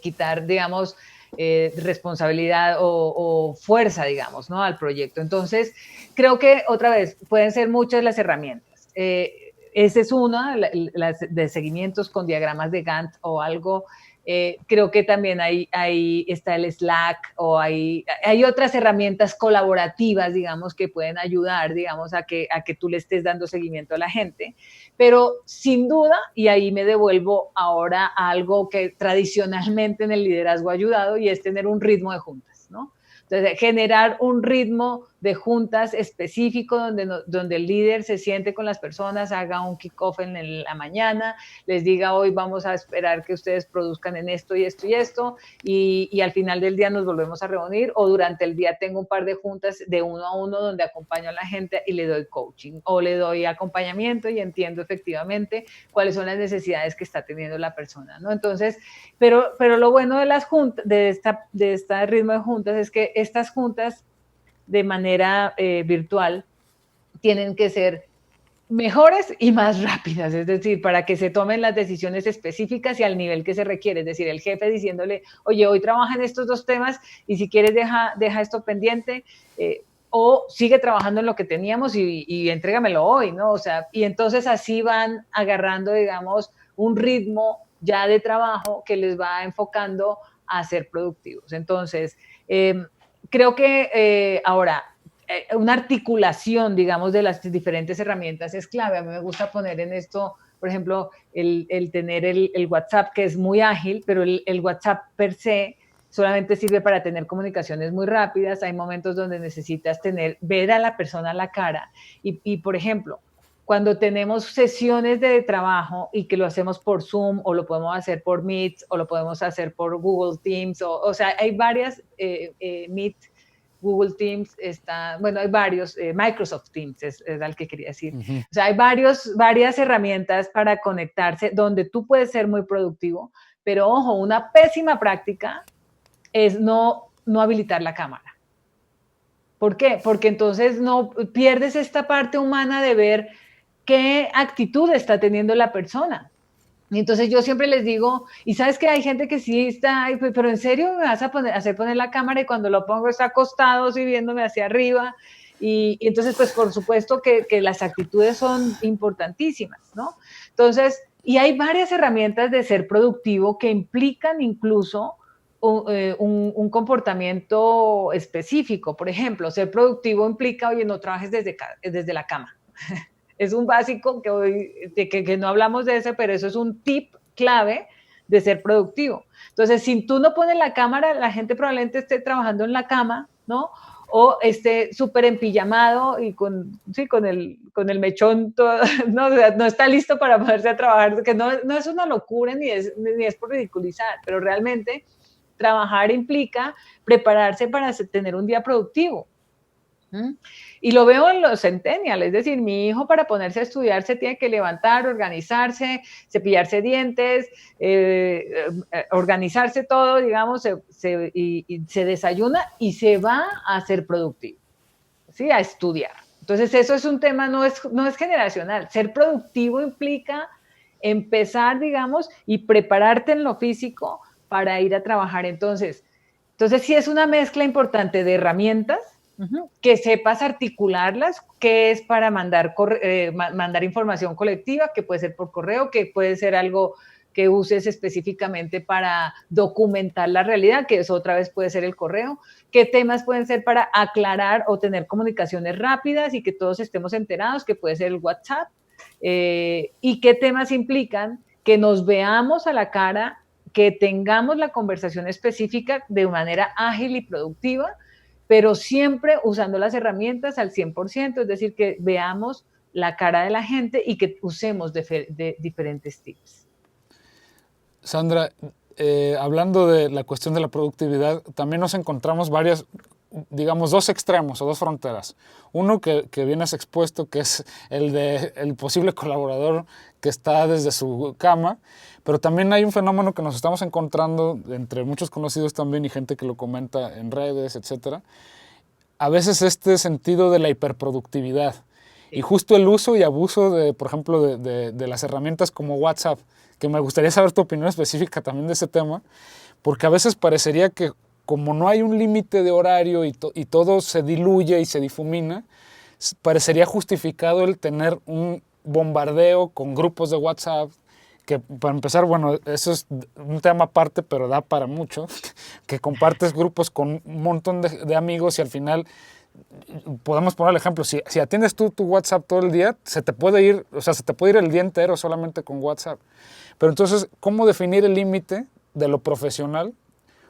quitar, digamos, responsabilidad o fuerza, digamos, ¿no? Al proyecto. Entonces, creo que otra vez pueden ser muchas las herramientas. Esa es una, las de seguimientos con diagramas de Gantt o algo. Creo que también ahí está el Slack o hay otras herramientas colaborativas, digamos, que pueden ayudar, digamos, a que tú le estés dando seguimiento a la gente. Pero sin duda, y ahí me devuelvo ahora a algo que tradicionalmente en el liderazgo ha ayudado y es tener un ritmo de juntas, ¿no? Entonces, generar un ritmo de juntas específico donde el líder se siente con las personas, haga un kickoff en la mañana, les diga hoy vamos a esperar que ustedes produzcan en esto y esto y esto, y al final del día nos volvemos a reunir, o durante el día tengo un par de juntas de uno a uno donde acompaño a la gente y le doy coaching, o le doy acompañamiento y entiendo efectivamente cuáles son las necesidades que está teniendo la persona, ¿no? Entonces, pero lo bueno de las juntas, de este ritmo de juntas es que estas juntas de manera virtual tienen que ser mejores y más rápidas, es decir, para que se tomen las decisiones específicas y al nivel que se requiere, es decir, el jefe diciéndole, oye, hoy trabaja en estos dos temas y si quieres deja esto pendiente, o sigue trabajando en lo que teníamos y entrégamelo hoy, ¿no? O sea, y entonces así van agarrando, digamos, un ritmo ya de trabajo que les va enfocando a ser productivos. Entonces, creo que ahora, una articulación, digamos, de las diferentes herramientas es clave. A mí me gusta poner en esto, por ejemplo, el tener el WhatsApp, que es muy ágil, pero el WhatsApp per se solamente sirve para tener comunicaciones muy rápidas. Hay momentos donde necesitas ver a la persona a la cara. Y por ejemplo, cuando tenemos sesiones de trabajo y que lo hacemos por Zoom o lo podemos hacer por Meet o lo podemos hacer por Google Teams, o sea, hay varias Meet, Google Teams, bueno, hay varios, Microsoft Teams es el que quería decir. O sea, hay varias herramientas para conectarse donde tú puedes ser muy productivo, pero ojo, una pésima práctica es no habilitar la cámara. ¿Por qué? Porque entonces no pierdes esta parte humana de ver qué actitud está teniendo la persona. Y entonces yo siempre les digo, y sabes que hay gente que sí está, pero en serio me vas a hacer poner la cámara y cuando lo pongo está acostado, así viéndome hacia arriba. Y entonces, pues por supuesto que las actitudes son importantísimas, ¿no? Entonces, y hay varias herramientas de ser productivo que implican incluso un comportamiento específico. Por ejemplo, ser productivo implica, oye, no trabajes desde la cama. Es un básico que hoy, que no hablamos de ese, pero eso es un tip clave de ser productivo. Entonces, si tú no pones la cámara, la gente probablemente esté trabajando en la cama, ¿no? O esté súper empillamado y con el mechón todo, ¿no? O sea, no está listo para ponerse a trabajar, que no es una locura ni es por ridiculizar, pero realmente trabajar implica prepararse para tener un día productivo. Y lo veo en los centennials, es decir, mi hijo para ponerse a estudiar se tiene que levantar, organizarse, cepillarse dientes, organizarse todo, digamos, y se desayuna y se va a ser productivo, ¿sí? A estudiar. Entonces eso es un tema, no es generacional. Ser productivo implica empezar, digamos, y prepararte en lo físico para ir a trabajar. Entonces sí es una mezcla importante de herramientas, que sepas articularlas, que es para mandar información colectiva, que puede ser por correo, que puede ser algo que uses específicamente para documentar la realidad, que eso otra vez puede ser el correo, qué temas pueden ser para aclarar o tener comunicaciones rápidas y que todos estemos enterados, que puede ser el WhatsApp, ¿Y qué temas implican? Que nos veamos a la cara, que tengamos la conversación específica de manera ágil y productiva, pero siempre usando las herramientas al 100%, es decir, que veamos la cara de la gente y que usemos de diferentes tips. Sandra, hablando de la cuestión de la productividad, también nos encontramos varias, digamos, dos extremos o dos fronteras. Uno que vienes expuesto, que es el de el posible colaborador que está desde su cama, pero también hay un fenómeno que nos estamos encontrando entre muchos conocidos también y gente que lo comenta en redes, etcétera. A veces este sentido de la hiperproductividad y justo el uso y abuso de, por ejemplo, de las herramientas como WhatsApp, que me gustaría saber tu opinión específica también de ese tema, porque a veces parecería que como no hay un límite de horario y todo se diluye y se difumina, parecería justificado el tener un bombardeo con grupos de WhatsApp, que para empezar, bueno, eso es un tema aparte, pero da para mucho, que compartes grupos con un montón de amigos y al final, podemos poner el ejemplo, si atiendes tú tu WhatsApp todo el día, se te puede ir el día entero solamente con WhatsApp. Pero entonces, ¿cómo definir el límite de lo profesional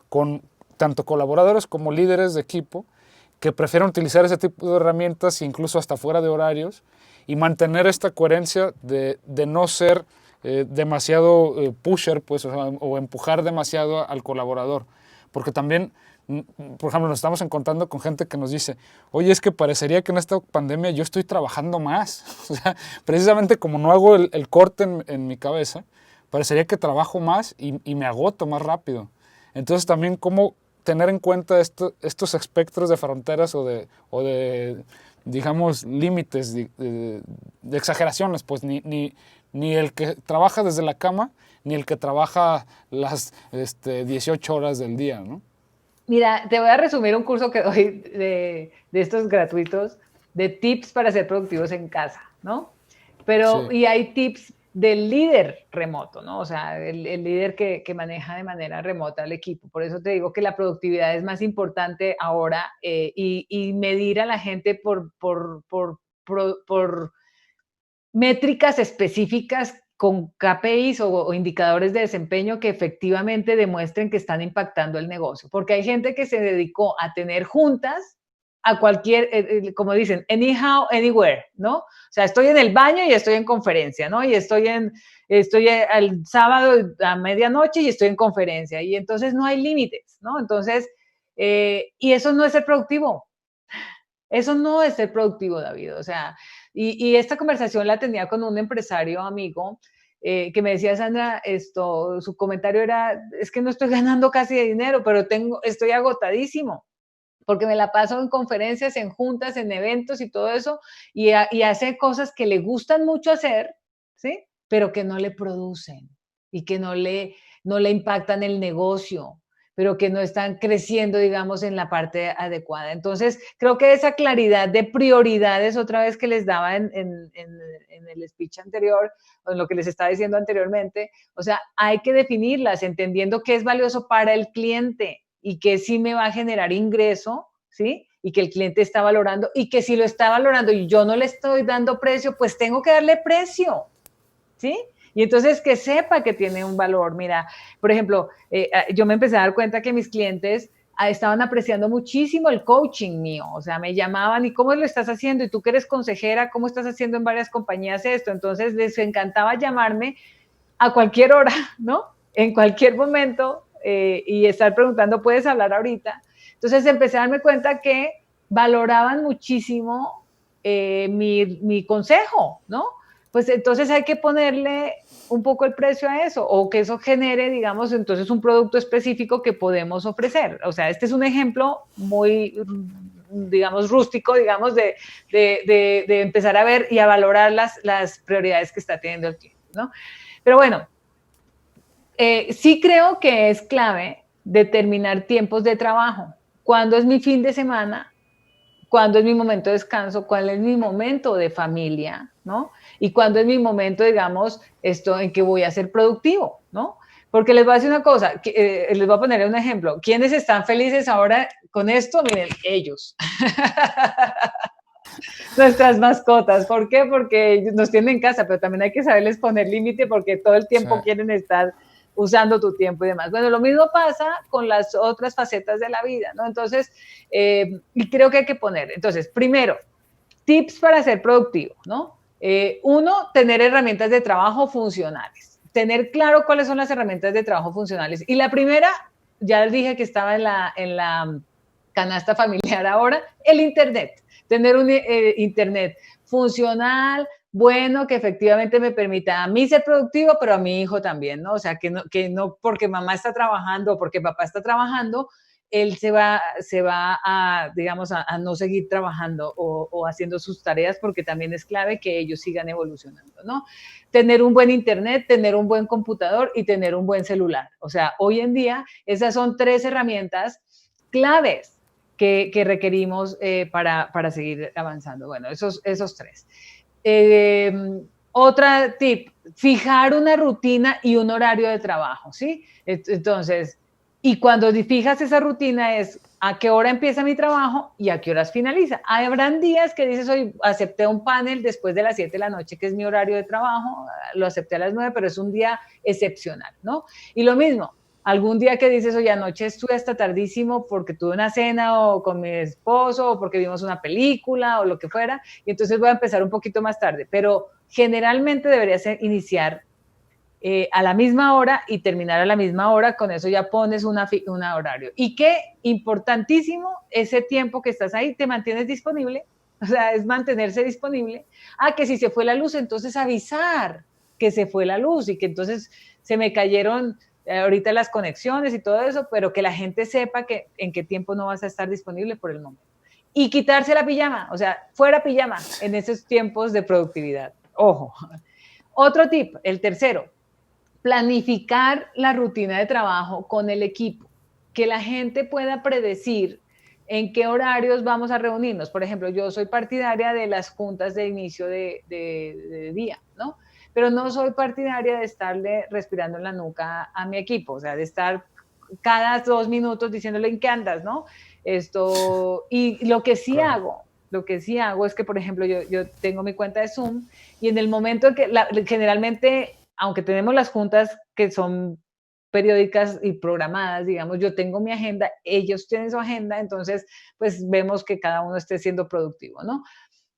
con tanto colaboradores como líderes de equipo que prefieren utilizar ese tipo de herramientas incluso hasta fuera de horarios y mantener esta coherencia de no ser demasiado pusher, pues, o empujar demasiado al colaborador? Porque también, por ejemplo, nos estamos encontrando con gente que nos dice, oye, es que parecería que en esta pandemia yo estoy trabajando más. O sea, precisamente como no hago el corte en mi cabeza, parecería que trabajo más y me agoto más rápido. Entonces también cómo tener en cuenta estos espectros de fronteras o de digamos, límites de exageraciones, pues ni el que trabaja desde la cama, ni el que trabaja las 18 horas del día, ¿no? Mira, te voy a resumir un curso que doy de estos gratuitos, de tips para ser productivos en casa, ¿no? Pero, sí. Y hay tips del líder remoto, ¿no? O sea, el líder que maneja de manera remota al equipo. Por eso te digo que la productividad es más importante ahora y medir a la gente por métricas específicas con KPIs o indicadores de desempeño que efectivamente demuestren que están impactando el negocio. Porque hay gente que se dedicó a tener juntas a cualquier, como dicen, anyhow, anywhere, ¿no? O sea, estoy en el baño y estoy en conferencia, ¿no? Y estoy el sábado a medianoche y estoy en conferencia. Y entonces no hay límites, ¿no? Entonces, y eso no es ser productivo. Eso no es ser productivo, David. O sea, y esta conversación la tenía con un empresario amigo que me decía, Sandra, su comentario era, es que no estoy ganando casi de dinero, pero estoy agotadísimo, porque me la paso en conferencias, en juntas, en eventos y todo eso, y hace cosas que le gustan mucho hacer, ¿sí? Pero que no le producen y que no le impactan el negocio, pero que no están creciendo, digamos, en la parte adecuada. Entonces, creo que esa claridad de prioridades, otra vez que les daba en el speech anterior, o en lo que les estaba diciendo anteriormente, o sea, hay que definirlas, entendiendo qué es valioso para el cliente y que sí me va a generar ingreso, ¿sí? Y que el cliente está valorando, y que si lo está valorando y yo no le estoy dando precio, pues tengo que darle precio, ¿sí? Y entonces que sepa que tiene un valor. Mira, por ejemplo, yo me empecé a dar cuenta que mis clientes estaban apreciando muchísimo el coaching mío, o sea, me llamaban, ¿y cómo lo estás haciendo? Y tú que eres consejera, ¿cómo estás haciendo en varias compañías esto? Entonces les encantaba llamarme a cualquier hora, ¿no? En cualquier momento y estar preguntando, ¿puedes hablar ahorita? Entonces empecé a darme cuenta que valoraban muchísimo mi consejo, ¿no? Pues entonces hay que ponerle un poco el precio a eso, o que eso genere, digamos, entonces un producto específico que podemos ofrecer. O sea, este es un ejemplo muy, digamos, rústico, digamos, de empezar a ver y a valorar las prioridades que está teniendo el cliente, ¿no? Pero bueno, sí creo que es clave determinar tiempos de trabajo. ¿Cuándo es mi fin de semana? ¿Cuándo es mi momento de descanso? ¿Cuál es mi momento de familia? ¿No? Y cuándo es mi momento, digamos, en que voy a ser productivo, ¿no? Porque les voy a decir una cosa, les voy a poner un ejemplo. ¿Quiénes están felices ahora con esto? Miren, ellos. nuestras mascotas. ¿Por qué? Porque nos tienen en casa, pero también hay que saberles poner límite porque todo el tiempo quieren estar usando tu tiempo y demás. Bueno, lo mismo pasa con las otras facetas de la vida, ¿no? Entonces, y creo que hay que poner, entonces, primero, tips para ser productivo, ¿no? Uno, tener herramientas de trabajo funcionales. Tener claro cuáles son las herramientas de trabajo funcionales. Y la primera, ya les dije que estaba en la canasta familiar ahora, el Internet. Tener un Internet funcional, bueno, que efectivamente me permita a mí ser productivo, pero a mi hijo también, ¿no? O sea, que no porque mamá está trabajando o porque papá está trabajando, él se va a, digamos, a no seguir trabajando o haciendo sus tareas, porque también es clave que ellos sigan evolucionando, ¿no? Tener un buen internet, tener un buen computador y tener un buen celular. O sea, hoy en día esas son 3 herramientas claves que requerimos para seguir avanzando. Bueno, esos 3. Otra tip, fijar una rutina y un horario de trabajo, ¿sí? Entonces, y cuando fijas esa rutina es a qué hora empieza mi trabajo y a qué horas finaliza. Habrán días que dices, hoy acepté un panel después de las 7 de la noche, que es mi horario de trabajo, lo acepté a las 9, pero es un día excepcional, ¿no? Y lo mismo, algún día que dices, oye, anoche estuve hasta tardísimo porque tuve una cena o con mi esposo o porque vimos una película o lo que fuera, y entonces voy a empezar un poquito más tarde, pero generalmente debería ser iniciar a la misma hora y terminar a la misma hora, con eso ya pones un horario. Y qué importantísimo, ese tiempo que estás ahí, te mantienes disponible, o sea, es mantenerse disponible. Que si se fue la luz, entonces avisar que se fue la luz y que entonces se me cayeron ahorita las conexiones y todo eso, pero que la gente sepa que en qué tiempo no vas a estar disponible por el momento. Y quitarse la pijama, o sea, fuera pijama en esos tiempos de productividad. Ojo. Otro tip, el tercero, planificar la rutina de trabajo con el equipo, que la gente pueda predecir en qué horarios vamos a reunirnos. Por ejemplo, yo soy partidaria de las juntas de inicio de día, ¿no? Pero no soy partidaria de estarle respirando en la nuca a mi equipo, o sea, de estar cada 2 minutos diciéndole en qué andas, ¿no? Y lo que sí hago es que, por ejemplo, yo tengo mi cuenta de Zoom y en el momento en que generalmente, aunque tenemos las juntas que son periódicas y programadas, digamos, yo tengo mi agenda, ellos tienen su agenda, entonces pues vemos que cada uno esté siendo productivo, ¿no?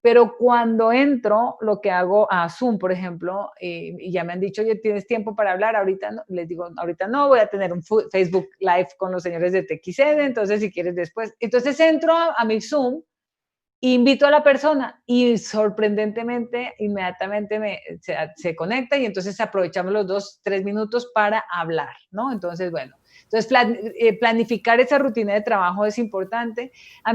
Pero cuando entro, lo que hago a Zoom, por ejemplo, y ya me han dicho, oye, ¿tienes tiempo para hablar? Ahorita no. Les digo, ahorita no, voy a tener un Facebook Live con los señores de TXN, entonces si quieres después. Entonces entro a mi Zoom, invito a la persona y sorprendentemente, inmediatamente se conecta y entonces aprovechamos los 2, 3 minutos para hablar, ¿no? Entonces, bueno, planificar esa rutina de trabajo es importante.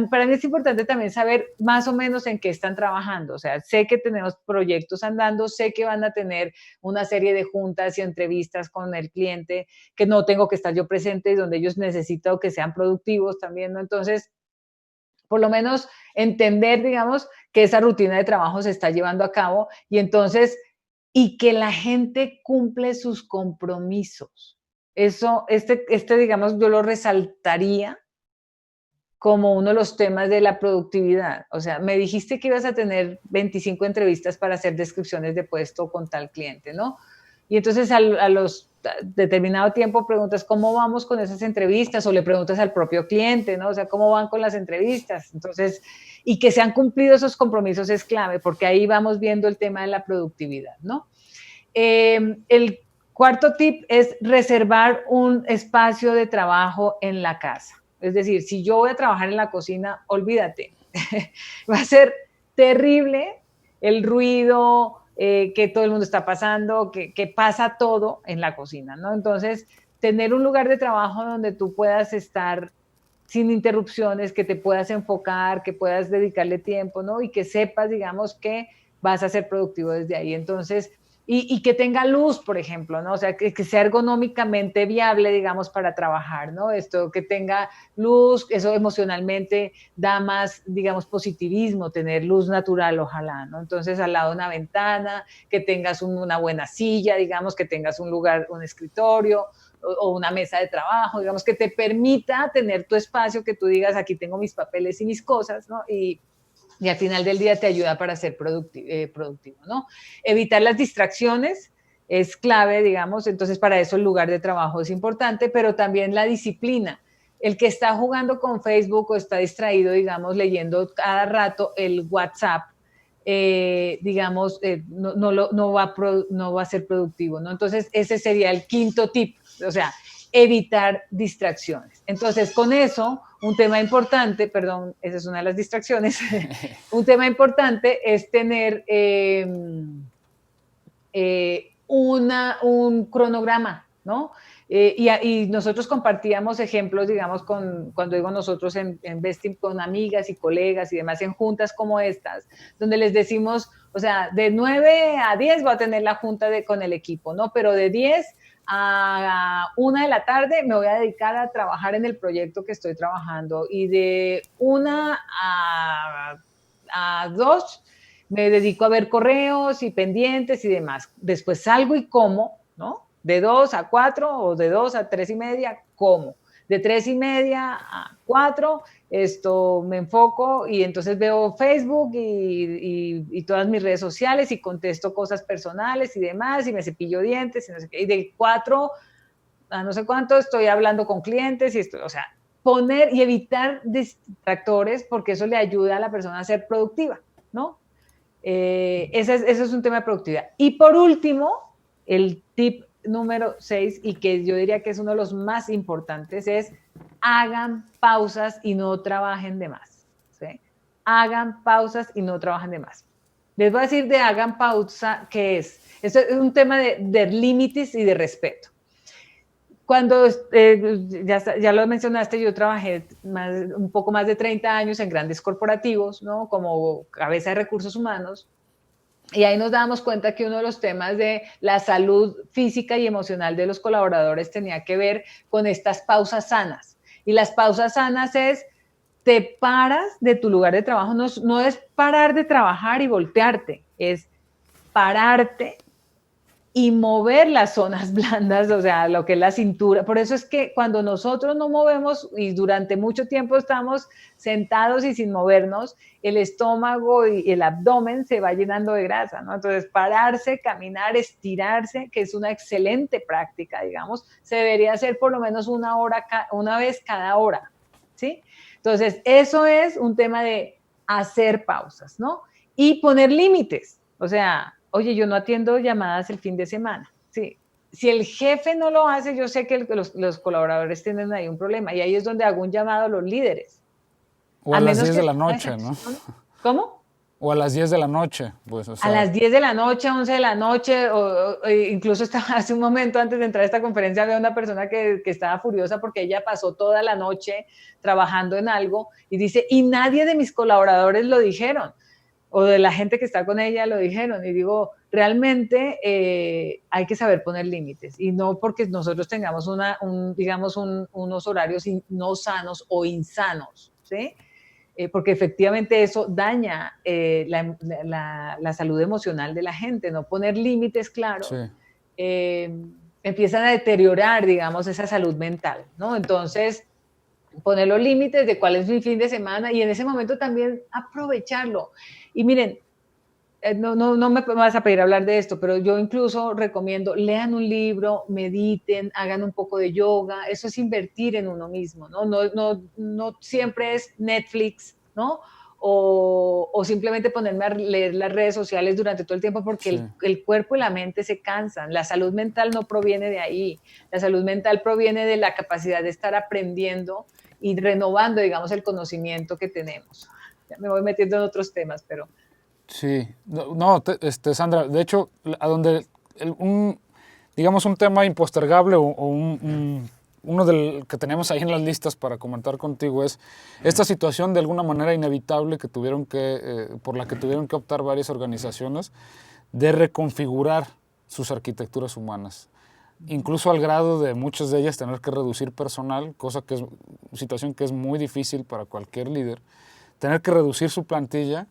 Para mí es importante también saber más o menos en qué están trabajando. O sea, sé que tenemos proyectos andando, sé que van a tener una serie de juntas y entrevistas con el cliente, que no tengo que estar yo presente y donde ellos necesitan que sean productivos también, ¿no? Entonces, por lo menos entender, digamos, que esa rutina de trabajo se está llevando a cabo y entonces, y que la gente cumple sus compromisos. Eso, digamos, yo lo resaltaría como uno de los temas de la productividad. O sea, me dijiste que ibas a tener 25 entrevistas para hacer descripciones de puesto con tal cliente, ¿no? Y entonces a los determinado tiempo preguntas cómo vamos con esas entrevistas o le preguntas al propio cliente, ¿no? O sea, cómo van con las entrevistas. Entonces, y que se han cumplido esos compromisos es clave porque ahí vamos viendo el tema de la productividad, ¿no? El cuarto tip es reservar un espacio de trabajo en la casa. Es decir, si yo voy a trabajar en la cocina, olvídate, va a ser terrible el ruido, que todo el mundo está pasando, que pasa todo en la cocina, ¿no? Entonces, tener un lugar de trabajo donde tú puedas estar sin interrupciones, que te puedas enfocar, que puedas dedicarle tiempo, ¿no? Y que sepas, digamos, que vas a ser productivo desde ahí. Entonces, y que tenga luz, por ejemplo, ¿no? O sea, que sea ergonómicamente viable, digamos, para trabajar, ¿no? Esto, que tenga luz, eso emocionalmente da más, digamos, positivismo, tener luz natural, ojalá, ¿no? Entonces, al lado de una ventana, que tengas una buena silla, digamos, que tengas un lugar, un escritorio o una mesa de trabajo, digamos, que te permita tener tu espacio, que tú digas, aquí tengo mis papeles y mis cosas, ¿no? y al final del día te ayuda para ser productivo, ¿no? Evitar las distracciones es clave, digamos, entonces para eso el lugar de trabajo es importante, pero también la disciplina. El que está jugando con Facebook o está distraído, digamos, leyendo cada rato el WhatsApp, digamos, no va a ser productivo, ¿no? Entonces, ese sería el quinto tip, o sea, evitar distracciones. Entonces, con eso, un tema importante, perdón, esa es una de las distracciones, un tema importante es tener un cronograma, ¿no? Y nosotros compartíamos ejemplos, digamos, cuando digo nosotros en Vesting, con amigas y colegas y demás, en juntas como estas, donde les decimos, o sea, de 9 a 10 voy a tener la junta con el equipo, ¿no? Pero de 10 a 1 de la tarde me voy a dedicar a trabajar en el proyecto que estoy trabajando, y de 1 a 2 me dedico a ver correos y pendientes y demás. Después salgo y como, ¿no? De 2 a 4 o de 2 a 3 y media, como. De 3 y media a 4, esto me enfoco y entonces veo Facebook y todas mis redes sociales y contesto cosas personales y demás y me cepillo dientes y no sé qué. Y de 4 a no sé cuánto estoy hablando con clientes y esto, o sea, poner y evitar distractores, porque eso le ayuda a la persona a ser productiva, ¿no? Ese es un tema de productividad. Y por último, el tip número 6, y que yo diría que es uno de los más importantes, es hagan pausas y no trabajen de más, ¿sí? Hagan pausas y no trabajen de más. Les voy a decir de hagan pausa, ¿qué es? Esto es un tema de límites y de respeto. Cuando, ya lo mencionaste, yo trabajé un poco más de 30 años en grandes corporativos, ¿no? Como cabeza de recursos humanos, y ahí nos dábamos cuenta que uno de los temas de la salud física y emocional de los colaboradores tenía que ver con estas pausas sanas. Y las pausas sanas es, te paras de tu lugar de trabajo, no es parar de trabajar y voltearte, es pararte y mover las zonas blandas, o sea, lo que es la cintura. Por eso es que cuando nosotros no movemos y durante mucho tiempo estamos sentados y sin movernos, el estómago y el abdomen se va llenando de grasa, ¿no? Entonces, pararse, caminar, estirarse, que es una excelente práctica, digamos, se debería hacer por lo menos una vez cada hora, ¿sí? Entonces, eso es un tema de hacer pausas, ¿no? Y poner límites, o sea, oye, yo no atiendo llamadas el fin de semana. Sí. Si el jefe no lo hace, yo sé que los colaboradores tienen ahí un problema, y ahí es donde hago un llamado a los líderes. O a las 10 de la noche, ¿no? ¿Cómo? O a las 10 de la noche, pues. O sea, a las 10 de la noche, 11 de la noche, o incluso estaba hace un momento antes de entrar a esta conferencia, había una persona que estaba furiosa porque ella pasó toda la noche trabajando en algo y dice, y nadie de mis colaboradores lo dijeron, o de la gente que está con ella lo dijeron. Y digo, realmente hay que saber poner límites, y no porque nosotros tengamos unos horarios no sanos o insanos, ¿sí? Porque efectivamente eso daña la salud emocional de la gente. No poner límites claros, sí. Empiezan a deteriorar, digamos, esa salud mental, ¿no? Entonces, poner los límites de cuál es mi fin de semana, y en ese momento también aprovecharlo. Y miren, no me vas a pedir hablar de esto, pero yo incluso recomiendo, lean un libro, mediten, hagan un poco de yoga. Eso es invertir en uno mismo, ¿no? No siempre es Netflix, ¿no? O simplemente ponerme a leer las redes sociales durante todo el tiempo, porque sí, el cuerpo y la mente se cansan. La salud mental no proviene de ahí. La salud mental proviene de la capacidad de estar aprendiendo y renovando, digamos, el conocimiento que tenemos. Ya me voy metiendo en otros temas, pero... Sí, Sandra, de hecho, a donde digamos un tema impostergable uno que tenemos ahí en las listas para comentar contigo es esta situación de alguna manera inevitable por la que tuvieron que optar varias organizaciones de reconfigurar sus arquitecturas humanas, incluso al grado de muchas de ellas tener que reducir personal, situación que es muy difícil para cualquier líder, tener que reducir su plantilla,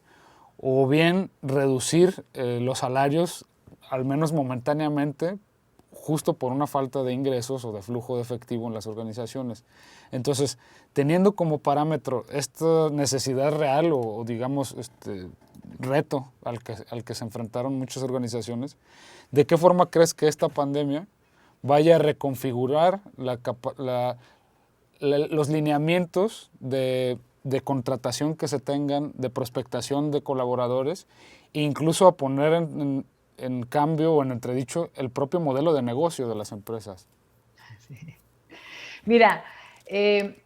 o bien reducir los salarios, al menos momentáneamente, justo por una falta de ingresos o de flujo de efectivo en las organizaciones. Entonces, teniendo como parámetro esta necesidad real o digamos, reto al que se enfrentaron muchas organizaciones, ¿de qué forma crees que esta pandemia vaya a reconfigurar los lineamientos de contratación que se tengan, de prospectación de colaboradores, e incluso a poner en cambio o en entredicho el propio modelo de negocio de las empresas? Sí. Mira,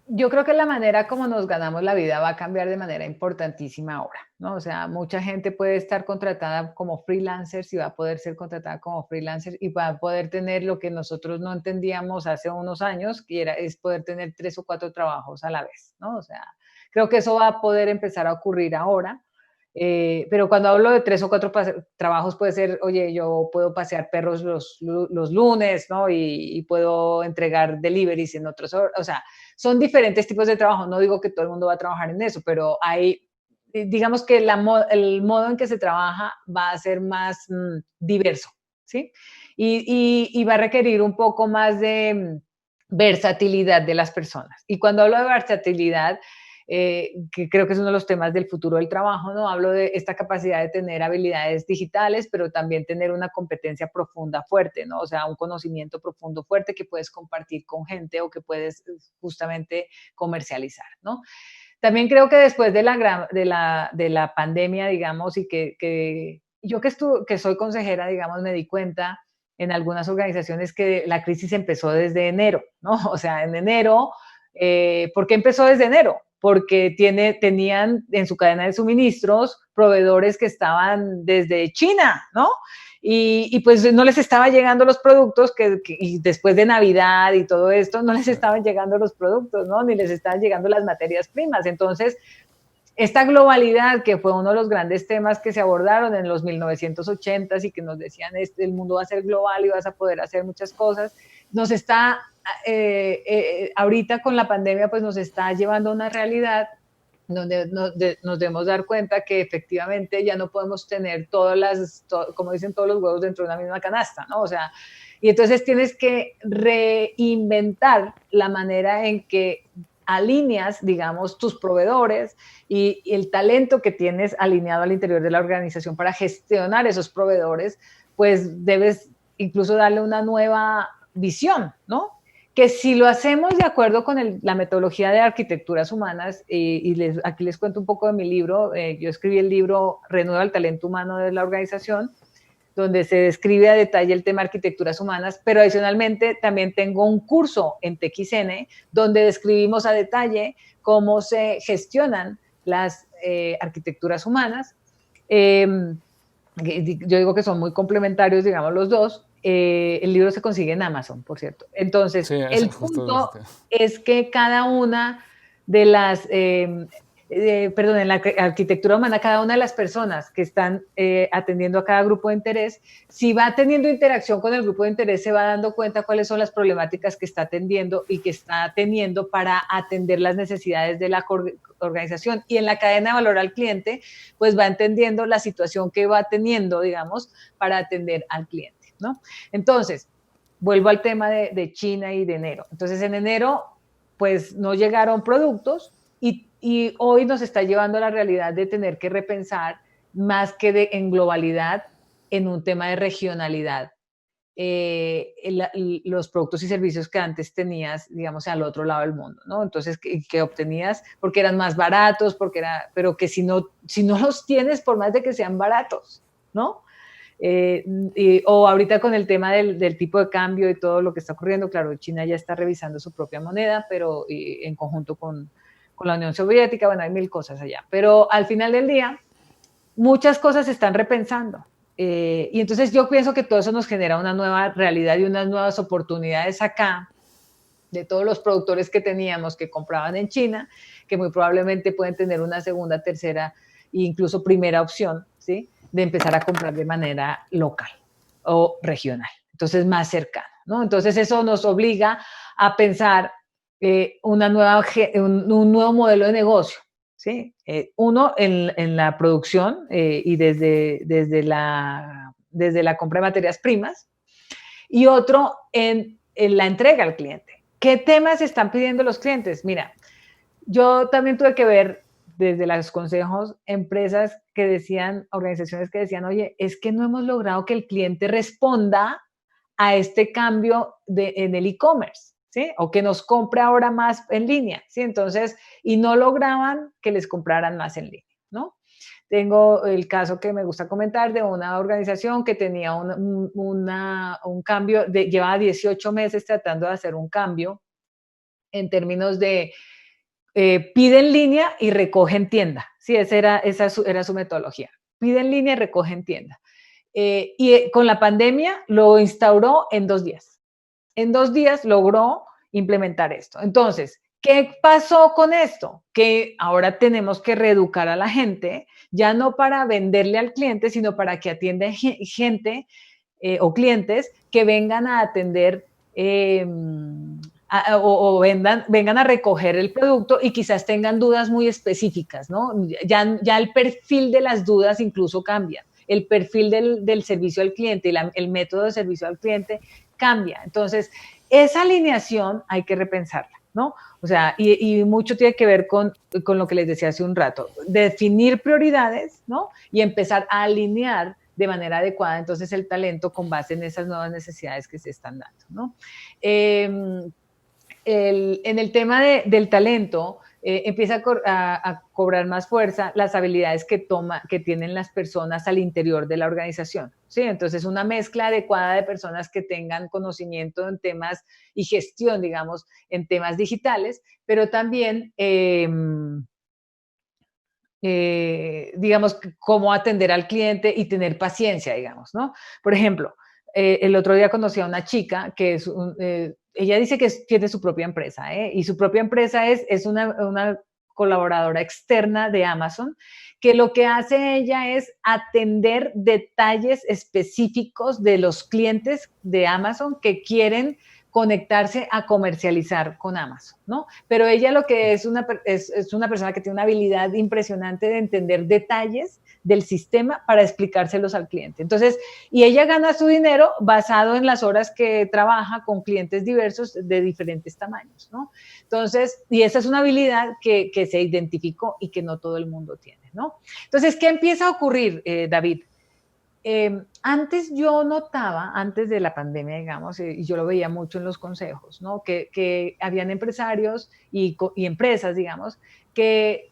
yo creo que la manera como nos ganamos la vida va a cambiar de manera importantísima ahora, ¿no? O sea, mucha gente puede estar contratada como freelancers y va a poder ser contratada como freelancer y va a poder tener lo que nosotros no entendíamos hace unos años, que es poder tener 3 o 4 trabajos a la vez, ¿no? O sea, creo que eso va a poder empezar a ocurrir ahora. Pero cuando hablo de 3 o 4 trabajos puede ser, oye, yo puedo pasear perros los lunes, ¿no? Y puedo entregar deliveries en otros horas. O sea, son diferentes tipos de trabajo. No digo que todo el mundo va a trabajar en eso, pero hay, digamos que el modo en que se trabaja va a ser más diverso, ¿sí? Y va a requerir un poco más de versatilidad de las personas. Y cuando hablo de versatilidad, que creo que es uno de los temas del futuro del trabajo, ¿no? Hablo de esta capacidad de tener habilidades digitales, pero también tener una competencia profunda fuerte, ¿no? O sea, un conocimiento profundo fuerte que puedes compartir con gente o que puedes justamente comercializar, ¿no? También creo que después de la pandemia, digamos, y que yo que soy consejera, digamos, me di cuenta en algunas organizaciones que la crisis empezó desde enero, ¿no? O sea, en enero, ¿por qué empezó desde enero? Porque tenían en su cadena de suministros proveedores que estaban desde China, ¿no? Y pues no les estaban llegando los productos y después de Navidad y todo esto, no les estaban llegando los productos, ¿no? Ni les estaban llegando las materias primas. Entonces, esta globalidad, que fue uno de los grandes temas que se abordaron en los 1980s y que nos decían, el mundo va a ser global y vas a poder hacer muchas cosas, nos está, ahorita con la pandemia, pues nos está llevando a una realidad donde nos debemos dar cuenta que efectivamente ya no podemos tener como dicen, todos los huevos dentro de una misma canasta, ¿no? O sea, y entonces tienes que reinventar la manera en que alineas, digamos, tus proveedores y el talento que tienes alineado al interior de la organización para gestionar esos proveedores, pues debes incluso darle una nueva visión, ¿no? Que si lo hacemos de acuerdo con la metodología de arquitecturas humanas, aquí les cuento un poco de mi libro, yo escribí el libro Renueva el talento humano de la organización, donde se describe a detalle el tema arquitecturas humanas, pero adicionalmente también tengo un curso en TXN donde describimos a detalle cómo se gestionan las arquitecturas humanas. Yo digo que son muy complementarios, digamos, los dos. El libro se consigue en Amazon, por cierto. Entonces, Sí, el punto es que cada una de las en la arquitectura humana, cada una de las personas que están atendiendo a cada grupo de interés, si va teniendo interacción con el grupo de interés, se va dando cuenta cuáles son las problemáticas que está atendiendo y que está teniendo para atender las necesidades de la organización. Y en la cadena de valor al cliente, pues va entendiendo la situación que va teniendo, digamos, para atender al cliente, ¿no? Entonces, vuelvo al tema de China y de enero. Entonces, en enero, pues no llegaron productos, y hoy nos está llevando a la realidad de tener que repensar más que en globalidad, en un tema de regionalidad. Los productos y servicios que antes tenías, digamos, al otro lado del mundo, ¿no? Entonces, que obtenías porque eran más baratos, pero que si no los tienes, por más de que sean baratos, ¿no? O ahorita con el tema del tipo de cambio y todo lo que está ocurriendo, claro, China ya está revisando su propia moneda, pero en conjunto con la Unión Soviética, bueno, hay mil cosas allá. Pero al final del día, muchas cosas se están repensando. Y entonces yo pienso que todo eso nos genera una nueva realidad y unas nuevas oportunidades acá de todos los productores que teníamos que compraban en China, que muy probablemente pueden tener una segunda, tercera e incluso primera opción, ¿sí? De empezar a comprar de manera local o regional. Entonces, más cercano, ¿no? Entonces, eso nos obliga a pensar un nuevo modelo de negocio, ¿sí? Uno, en la producción y desde la compra de materias primas, y otro en la entrega al cliente. ¿Qué temas están pidiendo los clientes? Mira, yo también tuve que ver desde los consejos empresas que decían, organizaciones que decían, oye, es que no hemos logrado que el cliente responda a este cambio en el e-commerce, ¿sí? O que nos compre ahora más en línea, ¿sí? Entonces, y no lograban que les compraran más en línea, ¿no? Tengo el caso que me gusta comentar de una organización que tenía un cambio, llevaba 18 meses tratando de hacer un cambio en términos de pide en línea y recoge en tienda. Sí, esa era su metodología. Pide en línea y recoge en tienda. Con la pandemia lo instauró en 2 días. En 2 días logró implementar esto. Entonces, ¿qué pasó con esto? Que ahora tenemos que reeducar a la gente, ya no para venderle al cliente, sino para que atienda gente o clientes que vengan a atender o vengan a recoger el producto y quizás tengan dudas muy específicas, ¿no? Ya el perfil de las dudas incluso cambia. El perfil del servicio al cliente y el método de servicio al cliente cambia. Entonces, esa alineación hay que repensarla, ¿no? O sea, y mucho tiene que ver con lo que les decía hace un rato, definir prioridades, ¿no? Y empezar a alinear de manera adecuada entonces el talento con base en esas nuevas necesidades que se están dando, ¿no? En el tema del talento, empieza a cobrar más fuerza las habilidades que tienen las personas al interior de la organización, ¿sí? Entonces, una mezcla adecuada de personas que tengan conocimiento en temas y gestión, digamos, en temas digitales, pero también, digamos, cómo atender al cliente y tener paciencia, digamos, ¿no? Por ejemplo, el otro día conocí a una chica que ella dice que tiene su propia empresa, y su propia empresa es una colaboradora externa de Amazon, que lo que hace ella es atender detalles específicos de los clientes de Amazon que quieren conectarse a comercializar con Amazon, ¿no? Pero ella lo que es una persona que tiene una habilidad impresionante de entender detalles del sistema para explicárselos al cliente. Entonces, y ella gana su dinero basado en las horas que trabaja con clientes diversos de diferentes tamaños, ¿no? Entonces, y esa es una habilidad que se identificó y que no todo el mundo tiene, ¿no? Entonces, ¿qué empieza a ocurrir, David? Antes yo notaba, antes de la pandemia, digamos, y yo lo veía mucho en los consejos, ¿no? Que habían empresarios y empresas, digamos, que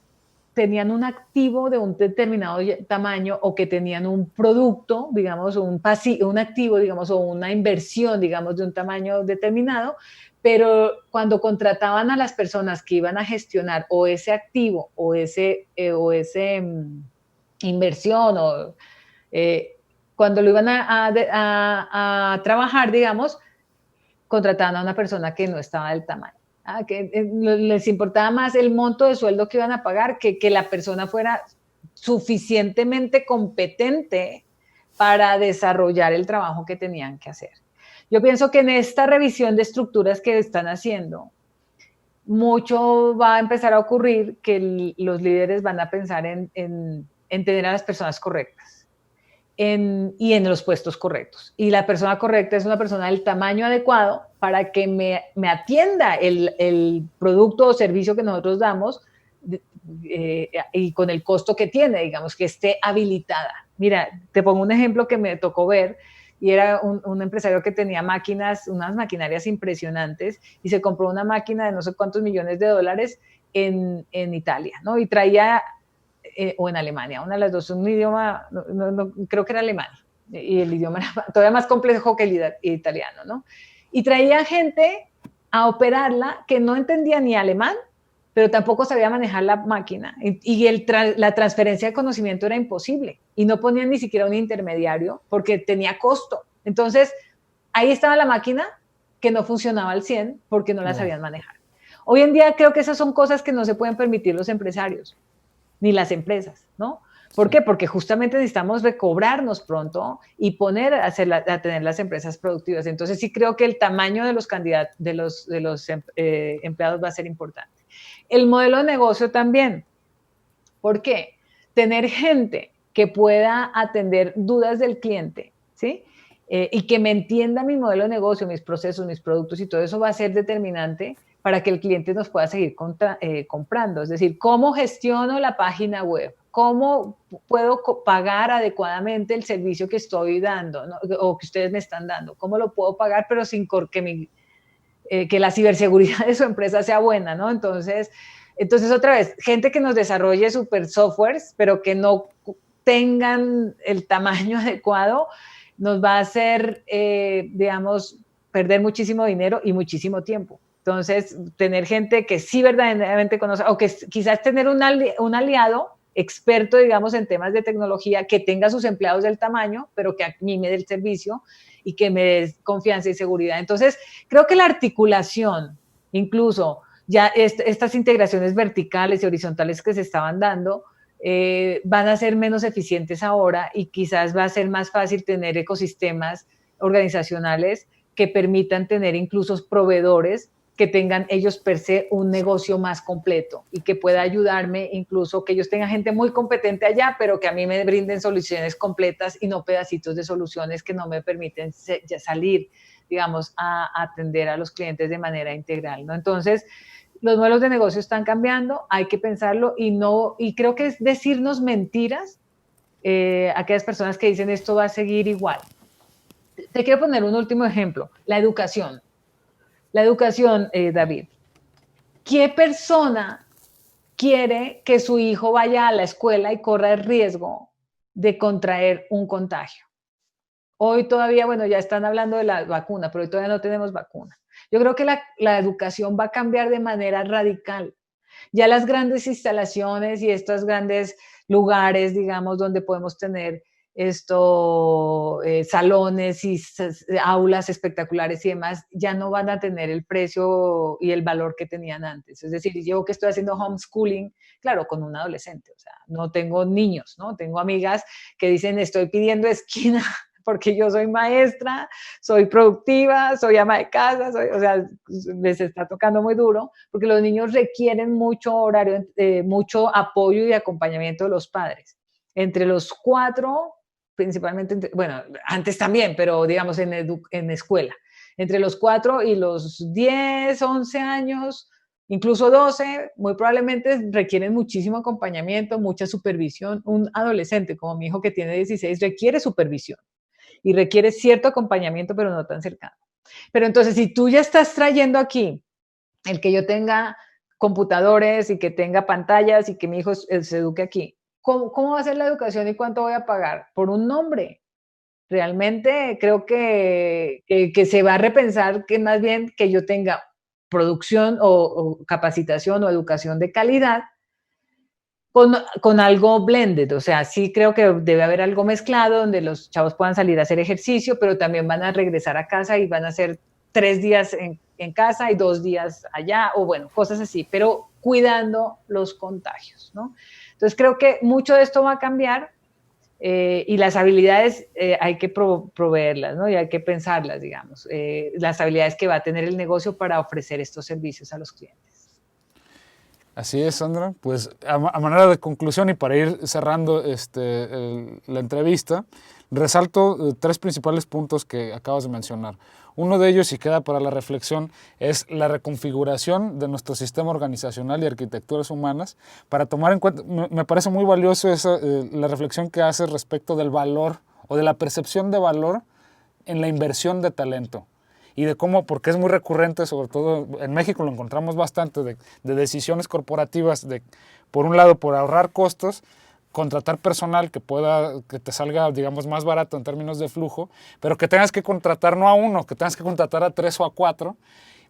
tenían un activo de un determinado tamaño o que tenían un producto, digamos, un activo, digamos, o una inversión, digamos, de un tamaño determinado, pero cuando contrataban a las personas que iban a gestionar o ese activo o ese inversión cuando lo iban a trabajar, digamos, contrataban a una persona que no estaba del tamaño. Que les importaba más el monto de sueldo que iban a pagar que la persona fuera suficientemente competente para desarrollar el trabajo que tenían que hacer. Yo pienso que en esta revisión de estructuras que están haciendo, mucho va a empezar a ocurrir que los líderes van a pensar en tener a las personas correctas. Y en los puestos correctos. Y la persona correcta es una persona del tamaño adecuado para que me atienda el producto o servicio que nosotros damos y con el costo que tiene, digamos, que esté habilitada. Mira, te pongo un ejemplo que me tocó ver y era un empresario que tenía unas maquinarias impresionantes y se compró una máquina de no sé cuántos millones de dólares en Italia, ¿no? Y traía o en Alemania, una de las dos, un idioma, creo que era alemán, y el idioma era todavía más complejo que el italiano, ¿no? Y traía gente a operarla que no entendía ni alemán, pero tampoco sabía manejar la máquina, y la transferencia de conocimiento era imposible, y no ponían ni siquiera un intermediario, porque tenía costo. Entonces, ahí estaba la máquina que no funcionaba al 100 porque no la sabían manejar. Hoy en día creo que esas son cosas que no se pueden permitir los empresarios ni las empresas, ¿no? ¿Por qué? Porque justamente necesitamos recobrarnos pronto y poner a tener las empresas productivas. Entonces sí creo que el tamaño de los candidatos, de los empleados va a ser importante. El modelo de negocio también. ¿Por qué? Tener gente que pueda atender dudas del cliente, ¿sí? y que me entienda mi modelo de negocio, mis procesos, mis productos y todo eso va a ser determinante para que el cliente nos pueda seguir comprando. Es decir, ¿cómo gestiono la página web? ¿Cómo puedo pagar adecuadamente el servicio que estoy dando, ¿no? O que ustedes me están dando? ¿Cómo lo puedo pagar pero sin que la ciberseguridad de su empresa sea buena, ¿no? Entonces otra vez, gente que nos desarrolle super softwares, pero que no tengan el tamaño adecuado, nos va a hacer, digamos, perder muchísimo dinero y muchísimo tiempo. Entonces, tener gente que sí verdaderamente conoce, o que quizás tener un aliado experto, digamos, en temas de tecnología, que tenga sus empleados del tamaño, pero que a mí me dé el servicio y que me dé confianza y seguridad. Entonces, creo que la articulación, incluso ya estas integraciones verticales y horizontales que se estaban dando, van a ser menos eficientes ahora y quizás va a ser más fácil tener ecosistemas organizacionales que permitan tener incluso proveedores que tengan ellos per se un negocio más completo y que pueda ayudarme incluso que ellos tengan gente muy competente allá, pero que a mí me brinden soluciones completas y no pedacitos de soluciones que no me permiten salir, digamos, a atender a los clientes de manera integral, ¿no? Entonces, los modelos de negocio están cambiando, hay que pensarlo y creo que es decirnos mentiras a aquellas personas que dicen esto va a seguir igual. Te quiero poner un último ejemplo, la educación. La educación, David. ¿Qué persona quiere que su hijo vaya a la escuela y corra el riesgo de contraer un contagio? Hoy todavía, bueno, ya están hablando de la vacuna, pero hoy todavía no tenemos vacuna. Yo creo que la educación va a cambiar de manera radical. Ya las grandes instalaciones y estos grandes lugares, digamos, donde podemos tener salones y aulas espectaculares y demás, ya no van a tener el precio y el valor que tenían antes. Es decir, yo que estoy haciendo homeschooling, claro, con un adolescente, o sea, no tengo niños, ¿no? Tengo amigas que dicen, estoy pidiendo esquina porque yo soy maestra, soy productiva, soy ama de casa, o sea, les está tocando muy duro, porque los niños requieren mucho horario, mucho apoyo y acompañamiento de los padres. Entre los 4, principalmente, bueno, antes también, pero digamos en escuela, entre los 4 y los 10, 11 años, incluso 12, muy probablemente requieren muchísimo acompañamiento, mucha supervisión. Un adolescente como mi hijo que tiene 16 requiere supervisión y requiere cierto acompañamiento, pero no tan cercano. Pero entonces, si tú ya estás trayendo aquí el que yo tenga computadores y que tenga pantallas y que mi hijo se eduque aquí, ¿cómo va a ser la educación y cuánto voy a pagar? Por un nombre. Realmente creo que se va a repensar que más bien que yo tenga producción o capacitación o educación de calidad con algo blended, o sea, sí creo que debe haber algo mezclado donde los chavos puedan salir a hacer ejercicio, pero también van a regresar a casa y van a hacer 3 días en casa y 2 días allá, o bueno, cosas así, pero cuidando los contagios, ¿no? Entonces creo que mucho de esto va a cambiar y las habilidades hay que proveerlas, ¿no? Y hay que pensarlas, digamos, las habilidades que va a tener el negocio para ofrecer estos servicios a los clientes. Así es, Sandra. Pues a manera de conclusión y para ir cerrando la entrevista, resalto 3 principales puntos que acabas de mencionar. Uno de ellos, y queda para la reflexión, es la reconfiguración de nuestro sistema organizacional y arquitecturas humanas para tomar en cuenta, me parece muy valioso la reflexión que haces respecto del valor o de la percepción de valor en la inversión de talento. Y de cómo, porque es muy recurrente, sobre todo en México lo encontramos bastante, de decisiones corporativas, por un lado, por ahorrar costos, contratar personal que te salga, digamos, más barato en términos de flujo, pero que tengas que contratar no a uno, que tengas que contratar a 3 o a 4,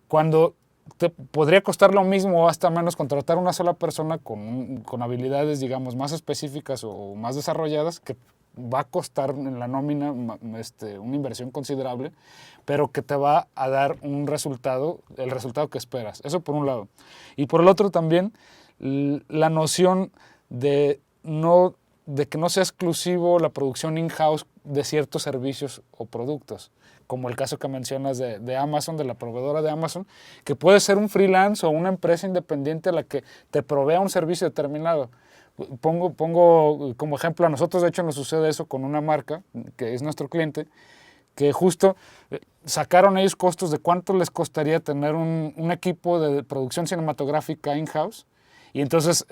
cuando te podría costar lo mismo o hasta menos contratar una sola persona con habilidades, digamos, más específicas o más desarrolladas, que va a costar en la nómina una inversión considerable, pero que te va a dar el resultado que esperas. Eso por un lado. Y por el otro también, la noción de que no sea exclusivo la producción in-house de ciertos servicios o productos, como el caso que mencionas de Amazon, de la proveedora de Amazon, que puede ser un freelance o una empresa independiente a la que te provea un servicio determinado. Pongo como ejemplo, a nosotros de hecho nos sucede eso con una marca que es nuestro cliente, que justo sacaron ellos costos de cuánto les costaría tener un equipo de producción cinematográfica in-house. Y entonces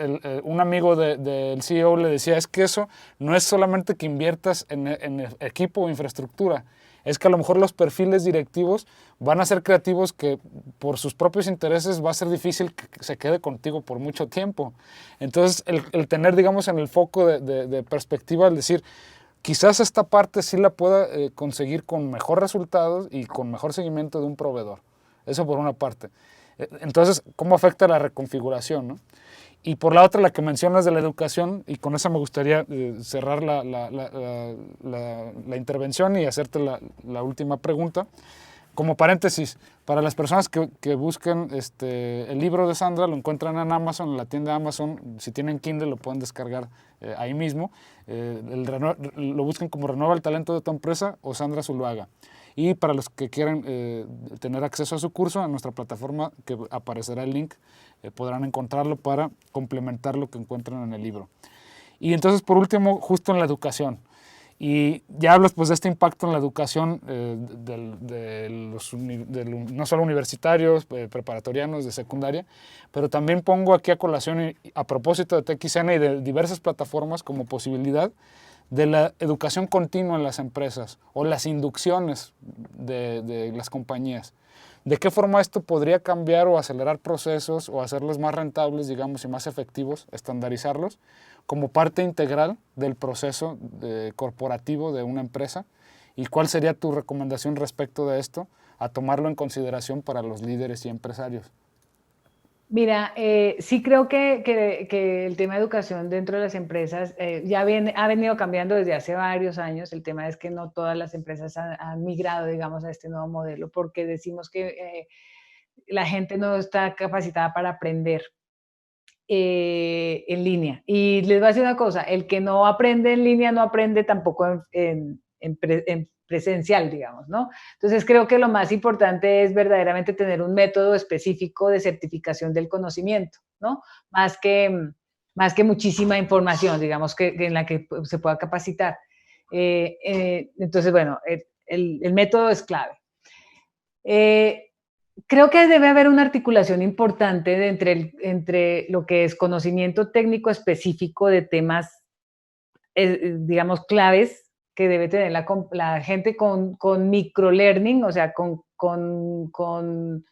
un amigo del CEO le decía, es que eso no es solamente que inviertas en equipo o infraestructura, es que a lo mejor los perfiles directivos van a ser creativos que por sus propios intereses va a ser difícil que se quede contigo por mucho tiempo. Entonces el tener, digamos, en el foco de perspectiva, el decir, quizás esta parte sí la pueda conseguir con mejor resultados y con mejor seguimiento de un proveedor. Eso por una parte. Entonces, ¿cómo afecta la reconfiguración, ¿no? Y por la otra, la que mencionas de la educación, y con esa me gustaría cerrar la intervención y hacerte la última pregunta. Como paréntesis, para las personas que busquen el libro de Sandra, lo encuentran en Amazon, en la tienda Amazon. Si tienen Kindle, lo pueden descargar ahí mismo. Lo busquen como Renueva el talento de tu empresa o Sandra Zuluaga. Y para los que quieran tener acceso a su curso, en nuestra plataforma, que aparecerá el link, podrán encontrarlo para complementar lo que encuentran en el libro. Y entonces, por último, justo en la educación. Y ya hablas pues de este impacto en la educación no solo universitarios, preparatorianos, de secundaria, pero también pongo aquí a colación, a propósito de TXN y de diversas plataformas, como posibilidad de la educación continua en las empresas o las inducciones de las compañías. ¿De qué forma esto podría cambiar o acelerar procesos o hacerlos más rentables, digamos, y más efectivos, estandarizarlos como parte integral del proceso corporativo de una empresa? ¿Y cuál sería tu recomendación respecto de esto, a tomarlo en consideración para los líderes y empresarios? Mira, sí creo que el tema de educación dentro de las empresas ha venido cambiando desde hace varios años. El tema es que no todas las empresas han migrado, digamos, a este nuevo modelo, porque decimos que la gente no está capacitada para aprender en línea. Y les voy a decir una cosa, el que no aprende en línea no aprende tampoco en presencial, digamos, ¿no? Entonces creo que lo más importante es verdaderamente tener un método específico de certificación del conocimiento, ¿no? Más que muchísima información, digamos, en la que se pueda capacitar. Entonces, bueno, el método es clave. Creo que debe haber una articulación importante entre lo que es conocimiento técnico específico de temas, digamos, claves que debe tener la gente con microlearning, o sea, con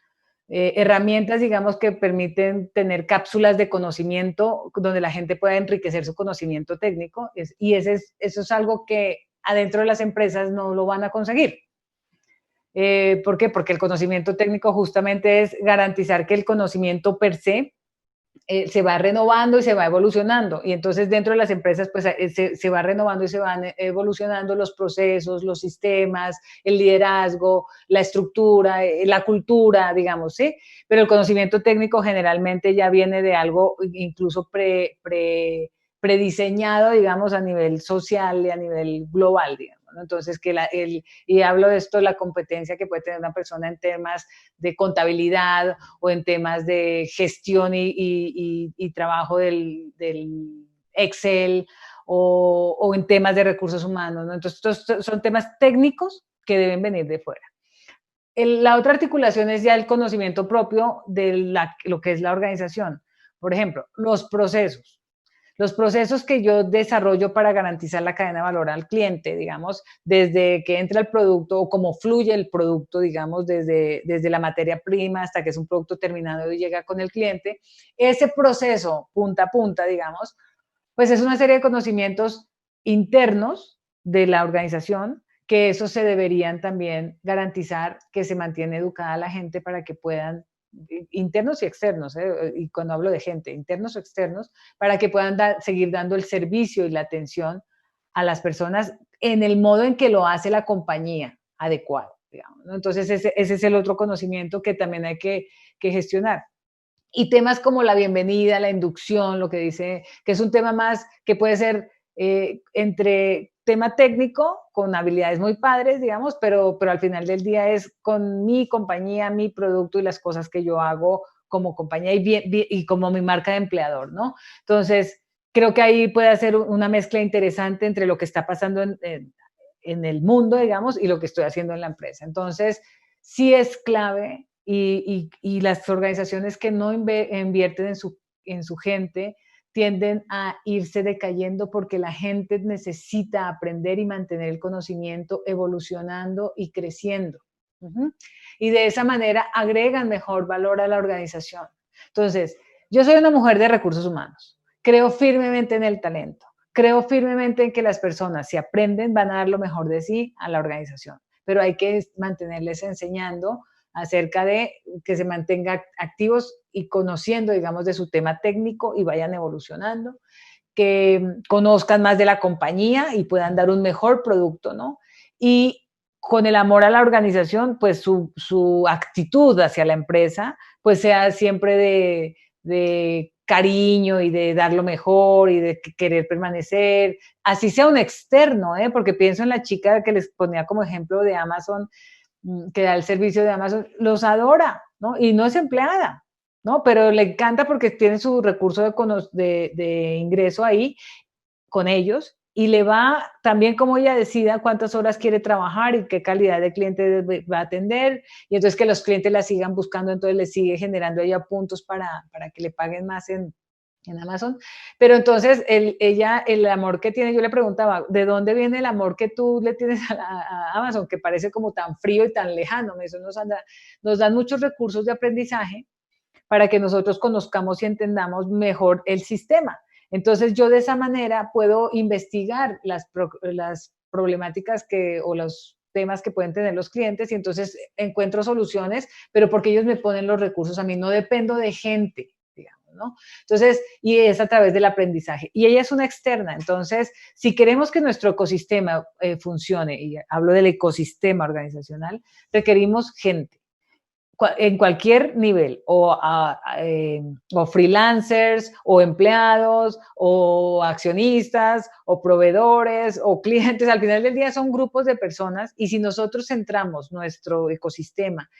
herramientas, digamos, que permiten tener cápsulas de conocimiento donde la gente pueda enriquecer su conocimiento técnico. Y eso es algo que adentro de las empresas no lo van a conseguir. ¿Por qué? Porque el conocimiento técnico justamente es garantizar que el conocimiento per se se va renovando y se va evolucionando. Y entonces dentro de las empresas pues se va renovando y se van evolucionando los procesos, los sistemas, el liderazgo, la estructura, la cultura, digamos, ¿sí? Pero el conocimiento técnico generalmente ya viene de algo incluso prediseñado, digamos, a nivel social y a nivel global, digamos. Entonces, y hablo de esto, la competencia que puede tener una persona en temas de contabilidad o en temas de gestión y trabajo del Excel o en temas de recursos humanos, ¿no? Entonces, estos son temas técnicos que deben venir de fuera. La otra articulación es ya el conocimiento propio de lo que es la organización. Por ejemplo, los procesos. Los procesos que yo desarrollo para garantizar la cadena de valor al cliente, digamos, desde que entra el producto o cómo fluye el producto, digamos, desde la materia prima hasta que es un producto terminado y llega con el cliente, ese proceso punta a punta, digamos, pues es una serie de conocimientos internos de la organización que esos se deberían también garantizar que se mantiene educada a la gente para que puedan, internos y externos, y cuando hablo de gente, internos o externos, para que puedan seguir dando el servicio y la atención a las personas en el modo en que lo hace la compañía adecuado, digamos, ¿no? Entonces ese es el otro conocimiento que también hay que gestionar. Y temas como la bienvenida, la inducción, lo que dice, que es un tema más que puede ser entre tema técnico, con habilidades muy padres, digamos, pero al final del día es con mi compañía, mi producto y las cosas que yo hago como compañía y como mi marca de empleador, ¿no? Entonces, creo que ahí puede hacer una mezcla interesante entre lo que está pasando en el mundo, digamos, y lo que estoy haciendo en la empresa. Entonces, sí es clave y las organizaciones que no invierten en su gente tienden a irse decayendo porque la gente necesita aprender y mantener el conocimiento evolucionando y creciendo. Y de esa manera agregan mejor valor a la organización. Entonces, yo soy una mujer de recursos humanos. Creo firmemente en el talento. Creo firmemente en que las personas, si aprenden, van a dar lo mejor de sí a la organización. Pero hay que mantenerles enseñando acerca de que se mantengan activos y conociendo, digamos, de su tema técnico y vayan evolucionando, que conozcan más de la compañía y puedan dar un mejor producto, ¿no? Y con el amor a la organización, pues su actitud hacia la empresa, pues sea siempre de cariño y de dar lo mejor y de querer permanecer, así sea un externo, ¿eh? Porque pienso en la chica que les ponía como ejemplo de Amazon, que da el servicio de Amazon, los adora, ¿no? Y no es empleada, ¿no? Pero le encanta porque tiene su recurso de ingreso ahí con ellos y le va también como ella decida cuántas horas quiere trabajar y qué calidad de cliente va a atender, y entonces que los clientes la sigan buscando, entonces le sigue generando ella puntos para que le paguen más en Amazon. Pero entonces el amor que tiene, yo le preguntaba, ¿de dónde viene el amor que tú le tienes a Amazon, que parece como tan frío y tan lejano? Eso nos dan muchos recursos de aprendizaje para que nosotros conozcamos y entendamos mejor el sistema. Entonces yo de esa manera puedo investigar las problemáticas o los temas que pueden tener los clientes y entonces encuentro soluciones, pero porque ellos me ponen los recursos a mí, no dependo de gente, digamos, ¿no? Entonces, y es a través del aprendizaje. Y ella es una externa, entonces, si queremos que nuestro ecosistema funcione, y hablo del ecosistema organizacional, requerimos gente en cualquier nivel, o freelancers, o empleados, o accionistas, o proveedores, o clientes. Al final del día son grupos de personas y si nosotros centramos nuestro ecosistema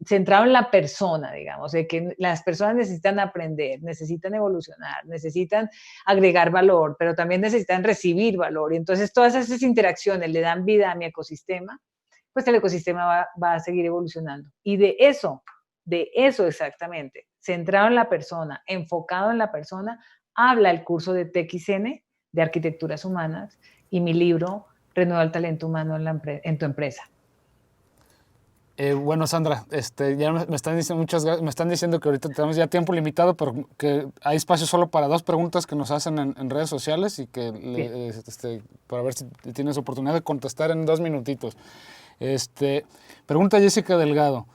centrado en la persona, digamos, de que las personas necesitan aprender, necesitan evolucionar, necesitan agregar valor, pero también necesitan recibir valor. Y entonces todas esas interacciones le dan vida a mi ecosistema, pues el ecosistema va a seguir evolucionando. Y de eso exactamente, centrado en la persona, enfocado en la persona, habla el curso de TXN de Arquitecturas Humanas y mi libro Renueva el Talento Humano en tu empresa. Bueno, Sandra, ya me están diciendo que ahorita tenemos ya tiempo limitado, pero que hay espacio solo para 2 preguntas que nos hacen en redes sociales y que para ver si tienes oportunidad de contestar en 2 minutitos. Pregunta Jessica Delgado: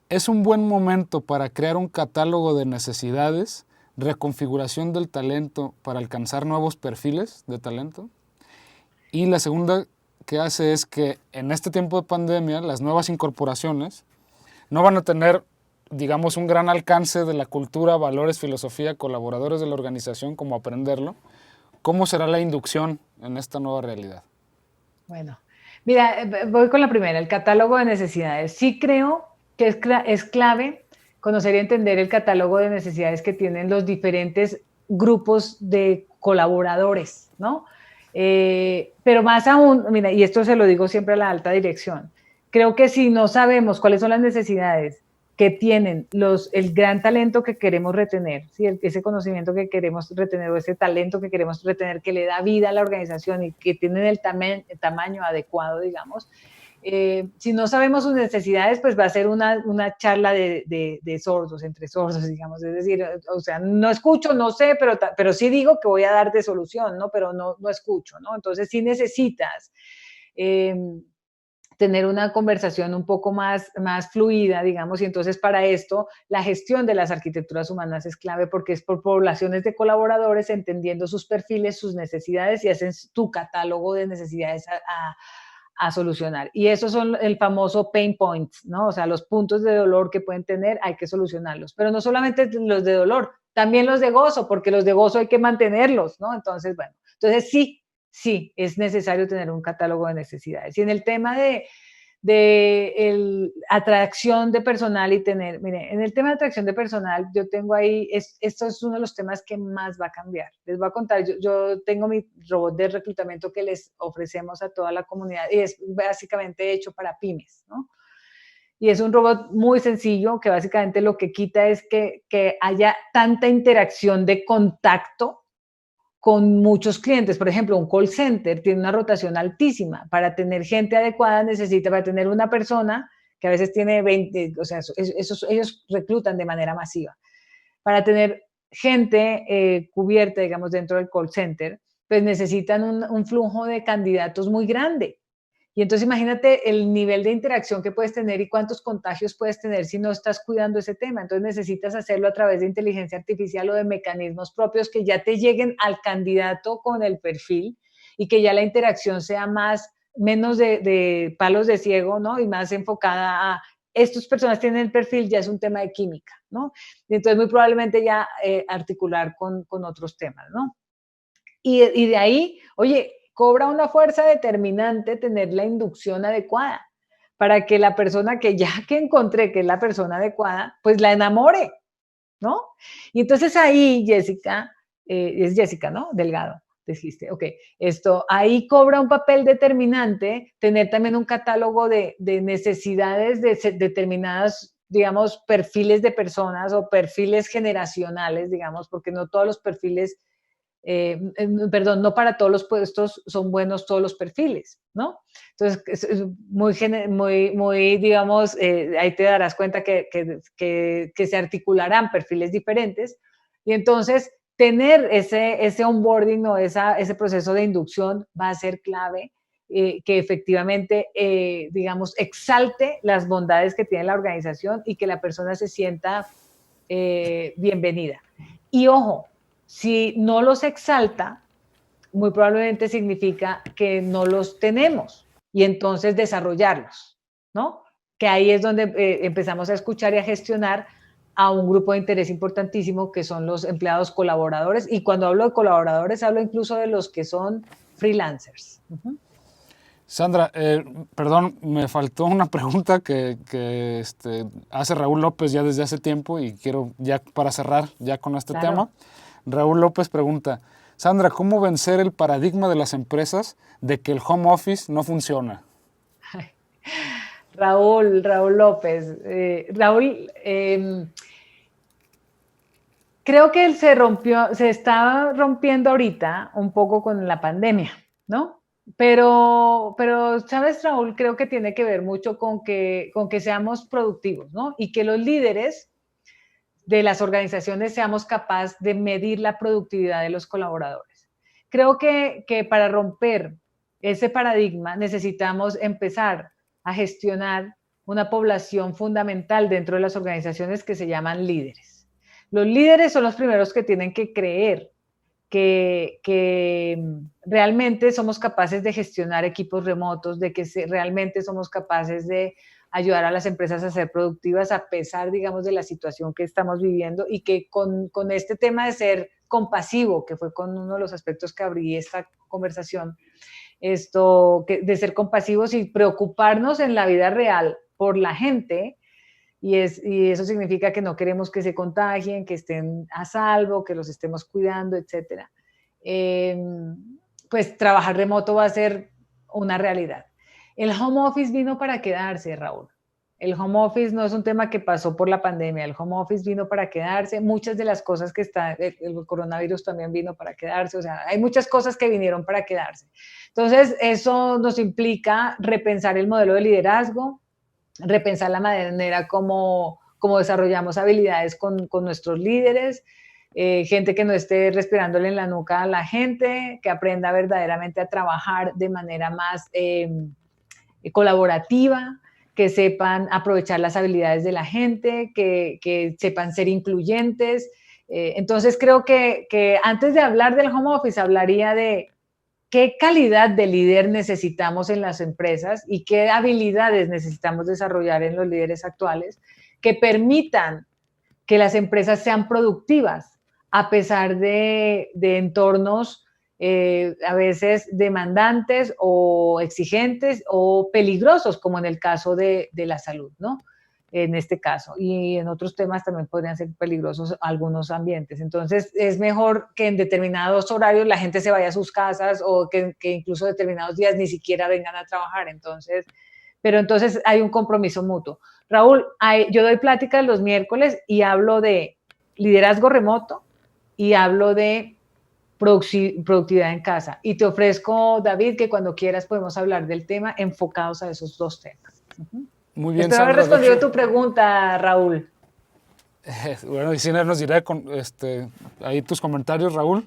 ¿es un buen momento para crear un catálogo de necesidades, reconfiguración del talento para alcanzar nuevos perfiles de talento? Y la segunda que hace es que en este tiempo de pandemia las nuevas incorporaciones no van a tener, digamos, un gran alcance de la cultura, valores, filosofía, colaboradores de la organización, como aprenderlo. ¿Cómo será la inducción en esta nueva realidad? Bueno, mira, voy con la primera, el catálogo de necesidades. Sí creo que es clave conocer y entender el catálogo de necesidades que tienen los diferentes grupos de colaboradores, ¿no? Pero más aún, mira, y esto se lo digo siempre a la alta dirección, creo que si no sabemos cuáles son las necesidades que tienen el gran talento que queremos retener, ¿sí? Ese conocimiento que queremos retener o ese talento que queremos retener que le da vida a la organización y que tienen el tamaño adecuado, digamos, si no sabemos sus necesidades, pues va a ser una charla de sordos, entre sordos, digamos. Es decir, o sea, no escucho, no sé, pero sí digo que voy a darte solución, ¿no? Pero no escucho, ¿no? Entonces sí necesitas tener una conversación un poco más fluida, digamos, y entonces para esto la gestión de las arquitecturas humanas es clave porque es por poblaciones de colaboradores entendiendo sus perfiles, sus necesidades y hacen tu catálogo de necesidades a solucionar. Y esos son el famoso pain points, ¿no? O sea, los puntos de dolor que pueden tener, hay que solucionarlos. Pero no solamente los de dolor, también los de gozo, porque los de gozo hay que mantenerlos, ¿no? Entonces, bueno, entonces sí, es necesario tener un catálogo de necesidades. Y en el tema de atracción de personal y tener, mire, en el tema de atracción de personal, yo tengo ahí, esto es uno de los temas que más va a cambiar. Les voy a contar, yo tengo mi robot de reclutamiento que les ofrecemos a toda la comunidad y es básicamente hecho para pymes, ¿no? Y es un robot muy sencillo que básicamente lo que quita es que haya tanta interacción de contacto con muchos clientes. Por ejemplo, un call center tiene una rotación altísima. Para tener gente adecuada necesita, para tener una persona que a veces tiene 20, o sea, ellos reclutan de manera masiva. Para tener gente cubierta, digamos, dentro del call center, pues necesitan un flujo de candidatos muy grande. Y entonces imagínate el nivel de interacción que puedes tener y cuántos contagios puedes tener si no estás cuidando ese tema. Entonces necesitas hacerlo a través de inteligencia artificial o de mecanismos propios que ya te lleguen al candidato con el perfil y que ya la interacción sea menos de palos de ciego, ¿no? Y más enfocada a estas personas tienen el perfil, ya es un tema de química, ¿no? Y entonces muy probablemente ya articular con otros temas, ¿no? Y de ahí, oye, cobra una fuerza determinante tener la inducción adecuada para que la persona que ya que encontré que es la persona adecuada, pues la enamore, ¿no? Y entonces ahí, Jessica, es Jessica, ¿no? Delgado, dijiste, ok, ahí cobra un papel determinante tener también un catálogo de necesidades de determinadas, digamos, perfiles de personas o perfiles generacionales, digamos, porque no todos los perfiles perdón, no para todos los puestos son buenos todos los perfiles, ¿no? Entonces, es muy digamos, ahí te darás cuenta que se articularán perfiles diferentes y entonces tener ese onboarding o ese proceso de inducción va a ser clave, que efectivamente, digamos, exalte las bondades que tiene la organización y que la persona se sienta bienvenida. Y ojo, si no los exalta, muy probablemente significa que no los tenemos y entonces desarrollarlos, ¿no? Que ahí es donde empezamos a escuchar y a gestionar a un grupo de interés importantísimo que son los empleados colaboradores. Y cuando hablo de colaboradores, hablo incluso de los que son freelancers. Sandra, perdón, me faltó una pregunta que hace Raúl López ya desde hace tiempo y quiero ya para cerrar ya con este tema. Raúl López pregunta, Sandra, ¿cómo vencer el paradigma de las empresas de que el home office no funciona? Raúl López. Raúl, creo que se está rompiendo ahorita un poco con la pandemia, ¿no? Pero, ¿sabes, Raúl? Creo que tiene que ver mucho con que seamos productivos, ¿no? Y que los líderes de las organizaciones seamos capaces de medir la productividad de los colaboradores. Creo que para romper ese paradigma necesitamos empezar a gestionar una población fundamental dentro de las organizaciones que se llaman líderes. Los líderes son los primeros que tienen que creer que realmente somos capaces de gestionar equipos remotos, de que realmente somos capaces de ayudar a las empresas a ser productivas a pesar, digamos, de la situación que estamos viviendo y que con este tema de ser compasivo, que fue con uno de los aspectos que abrí esta conversación, de ser compasivos y preocuparnos en la vida real por la gente, y eso significa que no queremos que se contagien, que estén a salvo, que los estemos cuidando, etcétera. Pues trabajar remoto va a ser una realidad. El home office vino para quedarse, Raúl. El home office no es un tema que pasó por la pandemia, el home office vino para quedarse. Muchas de las cosas que están, el coronavirus también vino para quedarse, o sea, hay muchas cosas que vinieron para quedarse. Entonces, eso nos implica repensar el modelo de liderazgo, repensar la manera como desarrollamos habilidades con nuestros líderes, gente que no esté respirándole en la nuca a la gente, que aprenda verdaderamente a trabajar de manera más colaborativa, que sepan aprovechar las habilidades de la gente, que sepan ser incluyentes. Entonces creo que antes de hablar del home office hablaría de qué calidad de líder necesitamos en las empresas y qué habilidades necesitamos desarrollar en los líderes actuales que permitan que las empresas sean productivas a pesar de entornos a veces demandantes o exigentes o peligrosos, como en el caso de la salud, ¿no? En este caso. Y en otros temas también podrían ser peligrosos algunos ambientes. Entonces, es mejor que en determinados horarios la gente se vaya a sus casas o que incluso determinados días ni siquiera vengan a trabajar. Entonces, pero entonces hay un compromiso mutuo. Raúl, yo doy pláticas los miércoles y hablo de liderazgo remoto y hablo de productividad en casa. Y te ofrezco, David, que cuando quieras podemos hablar del tema enfocados a esos dos temas. Muy bien, espero haber Sandra, respondido tu pregunta, Raúl. Bueno, y Ciner nos dirá ahí tus comentarios, Raúl,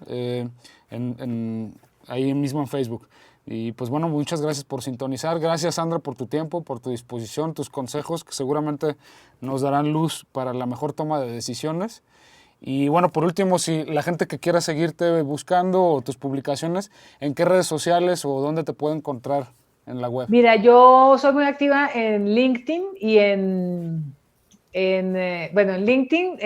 ahí mismo en Facebook. Y pues bueno, muchas gracias por sintonizar. Gracias, Sandra, por tu tiempo, por tu disposición, tus consejos que seguramente nos darán luz para la mejor toma de decisiones. Y bueno, por último, si la gente que quiera seguirte buscando o tus publicaciones, ¿en qué redes sociales o dónde te puede encontrar en la web? Mira, yo soy muy activa en LinkedIn y bueno, en LinkedIn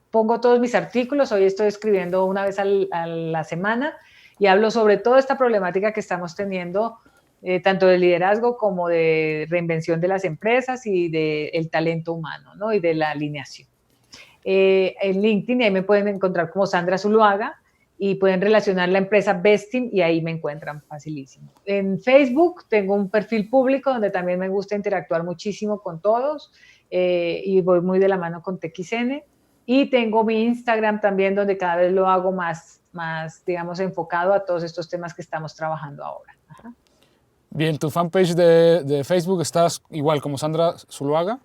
pongo todos mis artículos. Hoy estoy escribiendo una vez a la semana y hablo sobre toda esta problemática que estamos teniendo, tanto de liderazgo como de reinvención de las empresas y del talento humano, ¿no? Y de la alineación. En LinkedIn, ahí me pueden encontrar como Sandra Zuluaga y pueden relacionar la empresa Vestim y ahí me encuentran facilísimo. En Facebook tengo un perfil público donde también me gusta interactuar muchísimo con todos y voy muy de la mano con TXN. Y tengo mi Instagram también donde cada vez lo hago más digamos, enfocado a todos estos temas que estamos trabajando ahora. Ajá. Bien, ¿tu fanpage de Facebook estás igual como Sandra Zuluaga?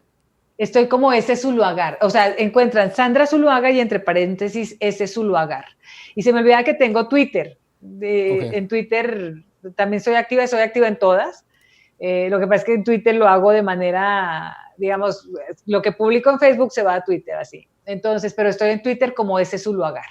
Estoy como S. Zuluagar. O sea, encuentran Sandra Zuluaga y entre paréntesis S. Zuluagar. Y se me olvida que tengo Twitter. Okay. En Twitter también soy activa en todas. Lo que pasa es que en Twitter lo hago de manera, digamos, lo que publico en Facebook se va a Twitter, así. Entonces, pero estoy en Twitter como S. Zuluagar.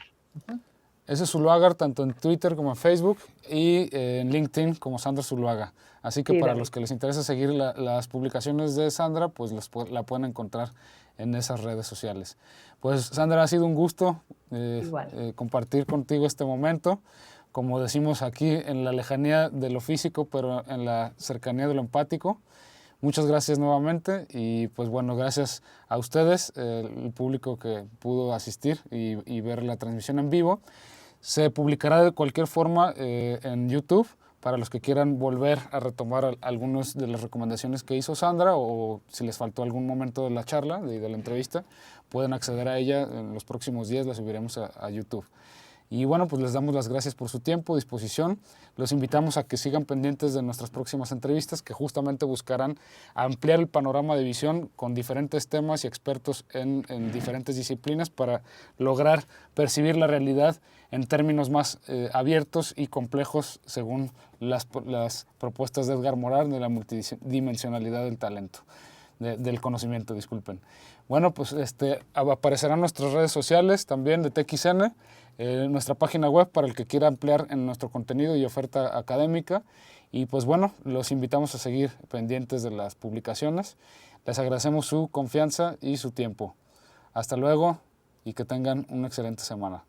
S. Zuluagar, tanto en Twitter como en Facebook y en LinkedIn como Sandra Zuluaga. Así que sí, para los que les interesa seguir las publicaciones de Sandra, pues la pueden encontrar en esas redes sociales. Pues Sandra, ha sido un gusto compartir contigo este momento. Como decimos aquí, en la lejanía de lo físico, pero en la cercanía de lo empático. Muchas gracias nuevamente y pues bueno, gracias a ustedes, el público que pudo asistir y ver la transmisión en vivo. Se publicará de cualquier forma en YouTube para los que quieran volver a retomar algunas de las recomendaciones que hizo Sandra o si les faltó algún momento de la charla, de la entrevista, pueden acceder a ella en los próximos días, la subiremos a YouTube. Y bueno, pues les damos las gracias por su tiempo, disposición. Los invitamos a que sigan pendientes de nuestras próximas entrevistas que justamente buscarán ampliar el panorama de visión con diferentes temas y expertos en diferentes disciplinas para lograr percibir la realidad en términos más abiertos y complejos según las propuestas de Edgar Morin de la multidimensionalidad del talento, del conocimiento, disculpen. Bueno, pues aparecerán nuestras redes sociales también de TXN, nuestra página web para el que quiera ampliar en nuestro contenido y oferta académica. Y pues bueno, los invitamos a seguir pendientes de las publicaciones. Les agradecemos su confianza y su tiempo. Hasta luego y que tengan una excelente semana.